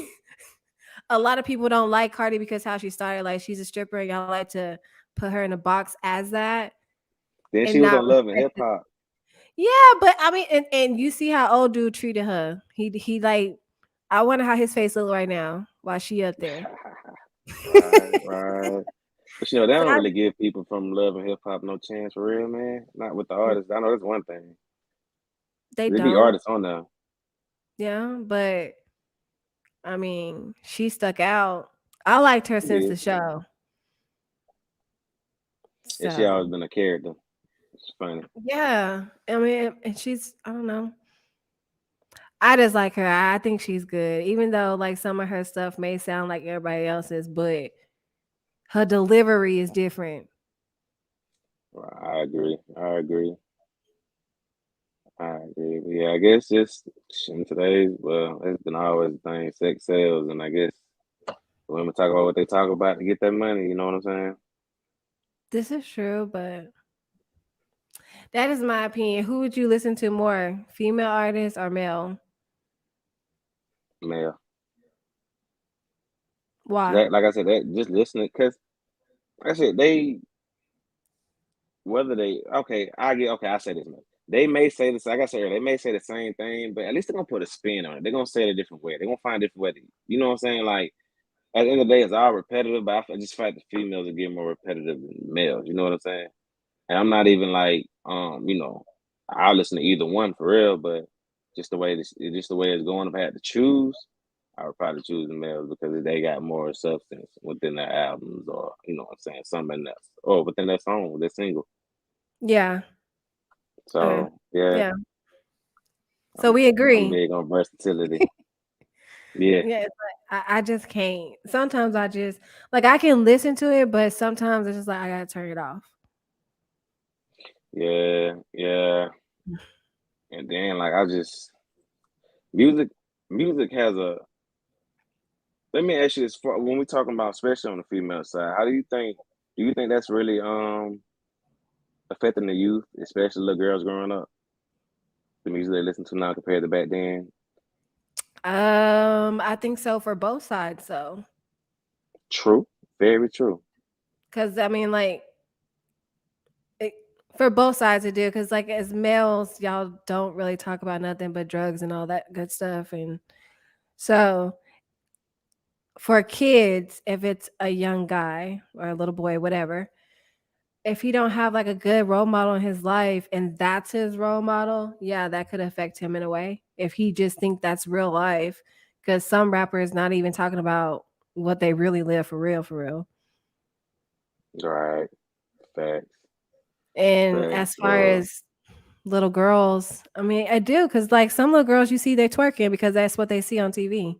a lot of people don't like Cardi because how she started. Like she's a stripper, and y'all like to put her in a box as that Then she and was not on Love and respect Hip it. Hop. Yeah, but I mean, and you see how old dude treated her. He like, I wonder how his face look right now while she up there. Right, right. But they So don't really give people from Love and Hip Hop no chance for real, man. Not with the artists. I know that's one thing. they There be don't. artists on there. Yeah, but I mean, she stuck out. I liked her since Yeah, the show. and she always So been a character. It's funny. yeah, I mean, and she's I don't know. I just like her. I think she's good, even though like some of her stuff may sound like everybody else's, but her delivery is different. I agree. I agree. I agree. But yeah, I guess just in today's, well, it's been always the thing. Sex sells, and I guess women talk about what they talk about to get that money. You know what I'm saying? This is true, but that is my opinion. Who would you listen to more, female artists or male? Male. Why? That, like I said, that just listening, cause like I said, they whether they okay, I get okay. I say this much. They may say this, like I said earlier, they may say the same thing, but at least they're gonna put a spin on it. They're gonna say it a different way. They're gonna find a different way. You know what I'm saying? Like at the end of the day, it's all repetitive, but I just feel like the females are getting more repetitive than males. You know what I'm saying? And I'm not even like, I'll listen to either one for real, but just the way it's going. If I had to choose, I would probably choose the males because they got more substance within their albums, or you know what I'm saying, something else, or within their song, their single. Yeah. Okay. So yeah, Yeah. So I'm we I'm agree. big on versatility. Yeah, Yeah, it's like I just can't. Sometimes I just like I can listen to it, but sometimes it's just like I gotta turn it off. yeah, yeah. And then like I just music music has a let me ask you this for when we're talking about especially on the female side, how do you think that's really affecting the youth, especially little girls growing up? The music they listen to now compared to back then? I think so for both sides, so True. Very true. because I mean, like it, for both sides it do. Because like as males, y'all don't really talk about nothing but drugs and all that good stuff, and so for kids, if it's a young guy or a little boy, whatever, if he don't have like a good role model in his life and that's his role model, yeah, that could affect him in a way. If he just think that's real life, because some rappers not even talking about what they really live for real, for real. Right. Facts. And Facts. as far as little girls, I mean, I do because like some little girls you see they twerking because that's what they see on TV.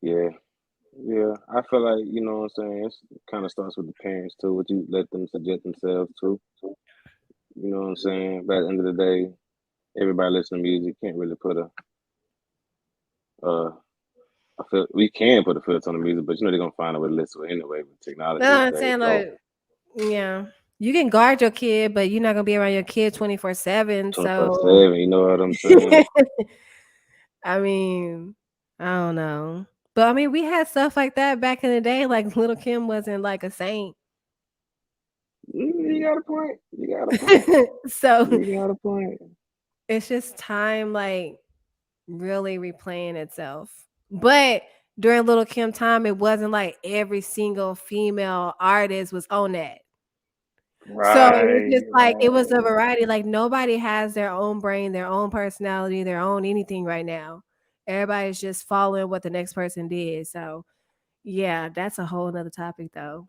Yeah. Yeah. I feel like, you know what I'm saying, it kind of starts with the parents too, what you let them subject themselves to. You know what I'm saying? But at the end of the day, everybody listening to music can't really put uh we can put a filter on the music, but they're gonna find a way to listen to it anyway with No, technology I'm today. saying So like, yeah, you can guard your kid, but you're not gonna be around your kid 24/7. So 24/7, you know what I'm saying? I mean, I don't know. But I mean, we had stuff like that back in the day. Like Little Kim wasn't like a saint. You got a point. You got a point. So You got a point. it's just time like really replaying itself. But during Little Kim time, it wasn't like every single female artist was on that. So it was Right, just like it was a right. variety. Like nobody has their own brain, their own personality, their own anything right now. Everybody's just following what the next person did. So yeah, that's a whole nother topic though.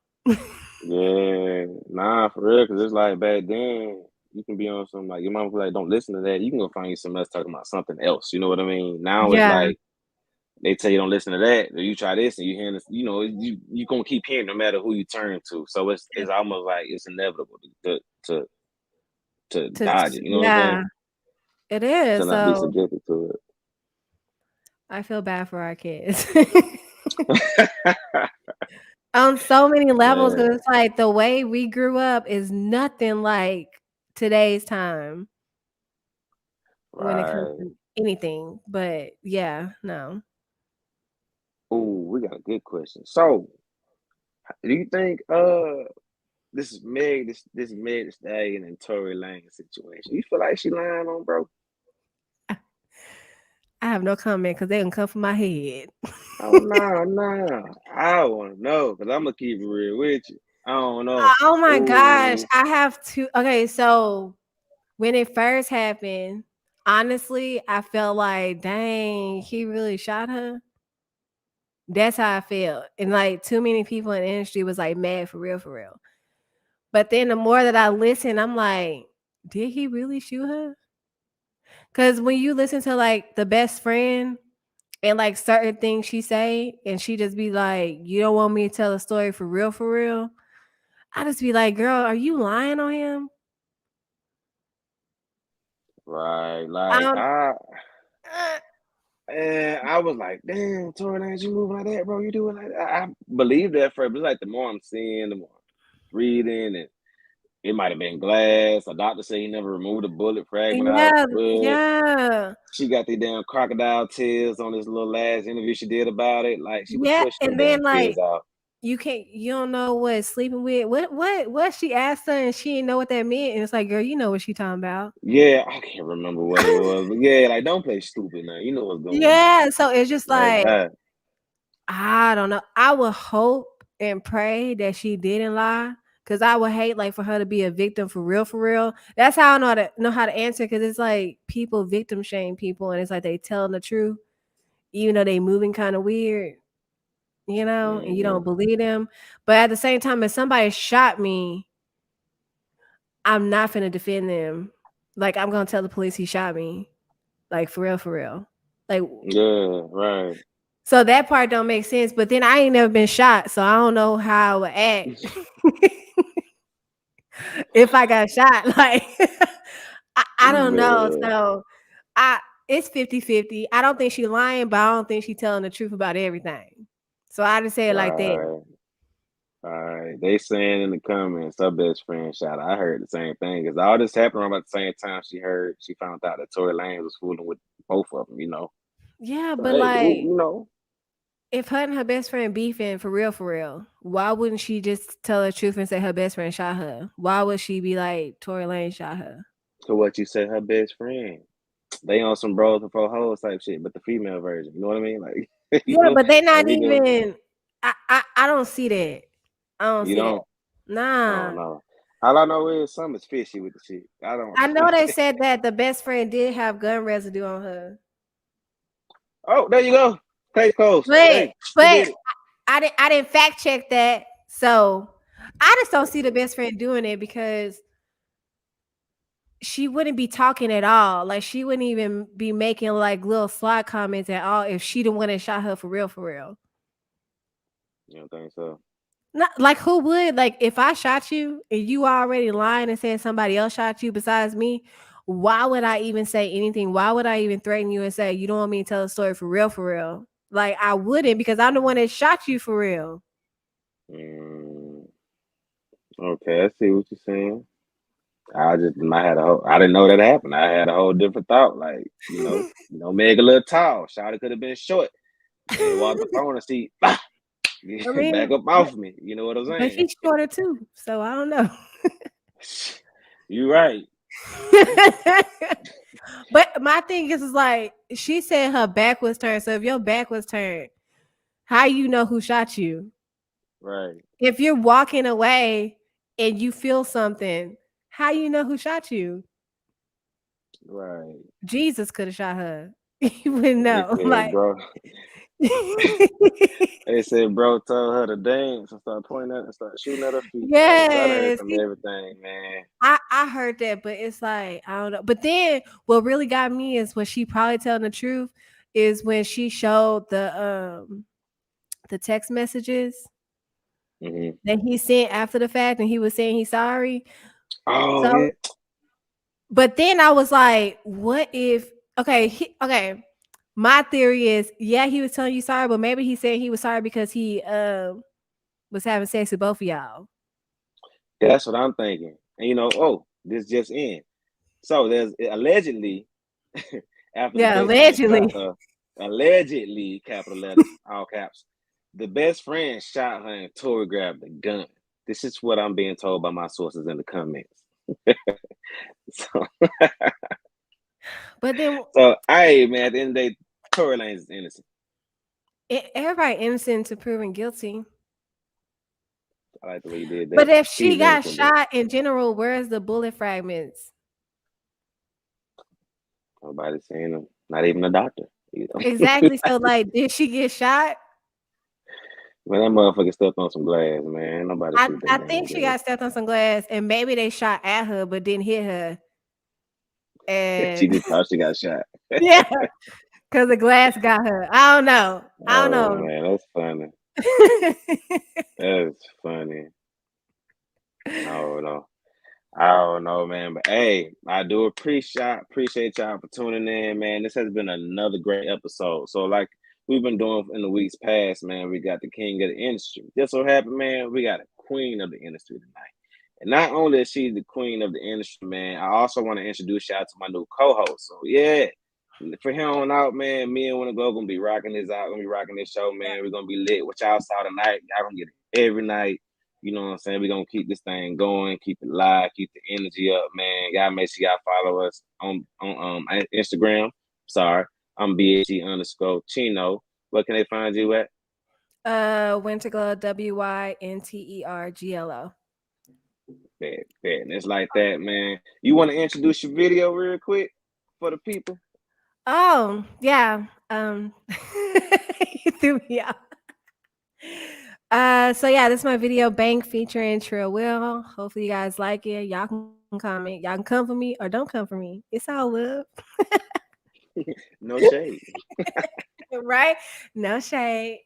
Yeah, nah, for real, because it's like back then, you can be on some, like, your mom was like, don't listen to that. You can go find you something else talking about something else. You know what I mean? Now it's Yeah. like, they tell you don't listen to that, or you try this and you hear this, you gonna keep hearing no matter who you turn to. So it's almost like it's inevitable to dodge it. You know what I'm Yeah, saying? it To is. not be So subjected to I feel bad for our kids. it. On so many levels, because Man, it's like the way we grew up is nothing like today's time when it comes right. to anything. But yeah, no. Oh, we got a good question. So, do you think this is Meg Thee Stallion and Tory Lane situation? You feel like she lying on bro? I have no comment because they can come from my head. Oh no, no. I wanna know because I'm gonna keep it real with you. I don't know. Oh my gosh. Oh, I have to. Okay, so when it first happened, honestly, I felt like, dang, he really shot her. That's how I felt. And like too many people in the industry was like mad for real, for real. But then the more that I listen, I'm like, did he really shoot her? Because when you listen to like the best friend and like certain things she say, and she just be like, you don't want me to tell a story for real, for real. I just be like, girl, are you lying on him? right. Like Um, uh, I was like, damn, Tory Lane, you moving like that, bro? You doing like that? I believed that first, but it's like the more I'm seeing, the more I'm reading, and it might have been glass. A doctor said he never removed a bullet fragment out of yeah, foot. yeah, She got the damn crocodile tears on this little last interview she did about it. Like she was yeah. pushing them And damn then tears like out. you don't know what sleeping with what she asked her and she didn't know what that meant. And it's like, girl, you know what she talking about. Yeah, I can't remember what it was, but yeah, like don't play stupid now. You know what's going on. Yeah. So it's just Like like, that. I don't know. I would hope and pray that she didn't lie. Cause I would hate like for her to be a victim for real, for real. That's how I know how to answer. Cause it's like people victim shame people, and it's like they telling the truth, even though they moving kind of weird, and you don't Hmm. believe them. But at the same time, if somebody shot me, I'm not gonna defend them. Like I'm gonna tell the police he shot me. Like for real, for real. Like Yeah, right. so that part don't make sense. But then I ain't never been shot, so I don't know how I would act if I got shot. Like I don't know. Yeah, So I it's 50-50. I don't think she lying, but I don't think she telling the truth about everything. So I just say it like that. right. Right. They saying in the comments, her best friend shot her. I heard the same thing because all this happened around about the same time she found out that Tory Lane was fooling with both of them. Yeah, So but hey, like who. if her and her best friend beefing for real, why wouldn't she just tell the truth and say her best friend shot her? Why would she be like Tory Lane shot her? To what you said, her best friend. They on some bros before hoes type shit, but the female version. You know what I mean? Like, Yeah, but they and not we can. even. I don't see that. I don't You see that. don't. I Nah, don't know. All I know is something's fishy with the shit. I don't. I know they said that the best friend did have gun residue on her, Oh, there you go. Case closed. but Hey, she but did it. I didn't fact check that, so I just don't see the best friend doing it because she wouldn't be talking at all. Like she wouldn't even be making like little sly comments at all if she the one that shot her for real, for real. You don't think so? Not like who would like if I shot you and you already lying and saying somebody else shot you besides me, why would I even say anything? Why would I even threaten you and say you don't want me to tell a story for real, for real? Like I wouldn't because I'm the one that shot you for real. Mm, okay, I see what you're saying. I didn't know that happened. I had a whole different thought. Like, Meg a little tall. Shawty could have been short. They walked up on the seat. Bah! I mean, Back up but, off me. You know what I'm but saying? he's shorter too, so I don't know. You right. But my thing is like she said her back was turned. So if your back was turned, how you know who shot you? Right. If you're walking away and you feel something, how you know who shot you? Right. Jesus could have shot her. You wouldn't They know. said, Like bro. They said, bro, told her to dance and start pointing at and start shooting at her feet, man. So I done heard yes. from everything, man. I heard that, but it's like I don't know. But then what really got me is what she probably telling the truth is when she showed the text messages Mm-hmm. that he sent after the fact and he was saying he's sorry. Oh, So yeah. but then I was like, what if okay. My theory is yeah, he was telling you sorry, but maybe he said he was sorry because he was having sex with both of y'all. That's what I'm thinking. And oh, this just in. So there's allegedly after the Yeah, best friend shot allegedly. her, allegedly capital letters, all caps. The best friend shot her and Tori grabbed the gun. This is what I'm being told by my sources in the comments. So, But then hey man, at the end of the day, Tory Lanez is innocent. everybody innocent to proven guilty. I like the way you did But that. if He's she got innocent, but shot in general, where's the bullet fragments? nobody's saying him. Not even a doctor. Exactly. So, like, did she get shot? Man, that motherfucker stepped on some glass, man. Nobody I, shoot that I damn think she glass. got stepped on some glass, and maybe they shot at her but didn't hit her. She And just thought she got shot. yeah, because the glass got her. I don't know. I Oh don't man, that's funny. know. That's funny. No. I don't know, man. But hey, I do appreciate y'all for tuning in, man. This has been another great episode. So, like we've been doing in the weeks past, man, we got the king of the industry. Just so happened, man, we got a queen of the industry tonight. And not only is she the queen of the industry, man, I also want to introduce y'all to my new co-host. So yeah, for here on out, man, me and Wynter Glo gonna be rocking this out, gonna be rocking this show, man. We're gonna be lit. What y'all saw tonight, y'all gonna get it every night. You know what I'm saying? We're gonna keep this thing going, keep it live, keep the energy up, man. Y'all make sure y'all follow us on Instagram. Sorry. I'm BHE_Chino. Where can they find you at? Wynter Glo, WYNTERGLO. Bet. And it's like that, man. You want to introduce your video real quick for the people? Oh, yeah. You threw me off. So yeah, this is my video bank featuring Trill Will. Hopefully you guys like it. Y'all can comment. Y'all can come for me or don't come for me. It's all love. No shade. Right? No shade.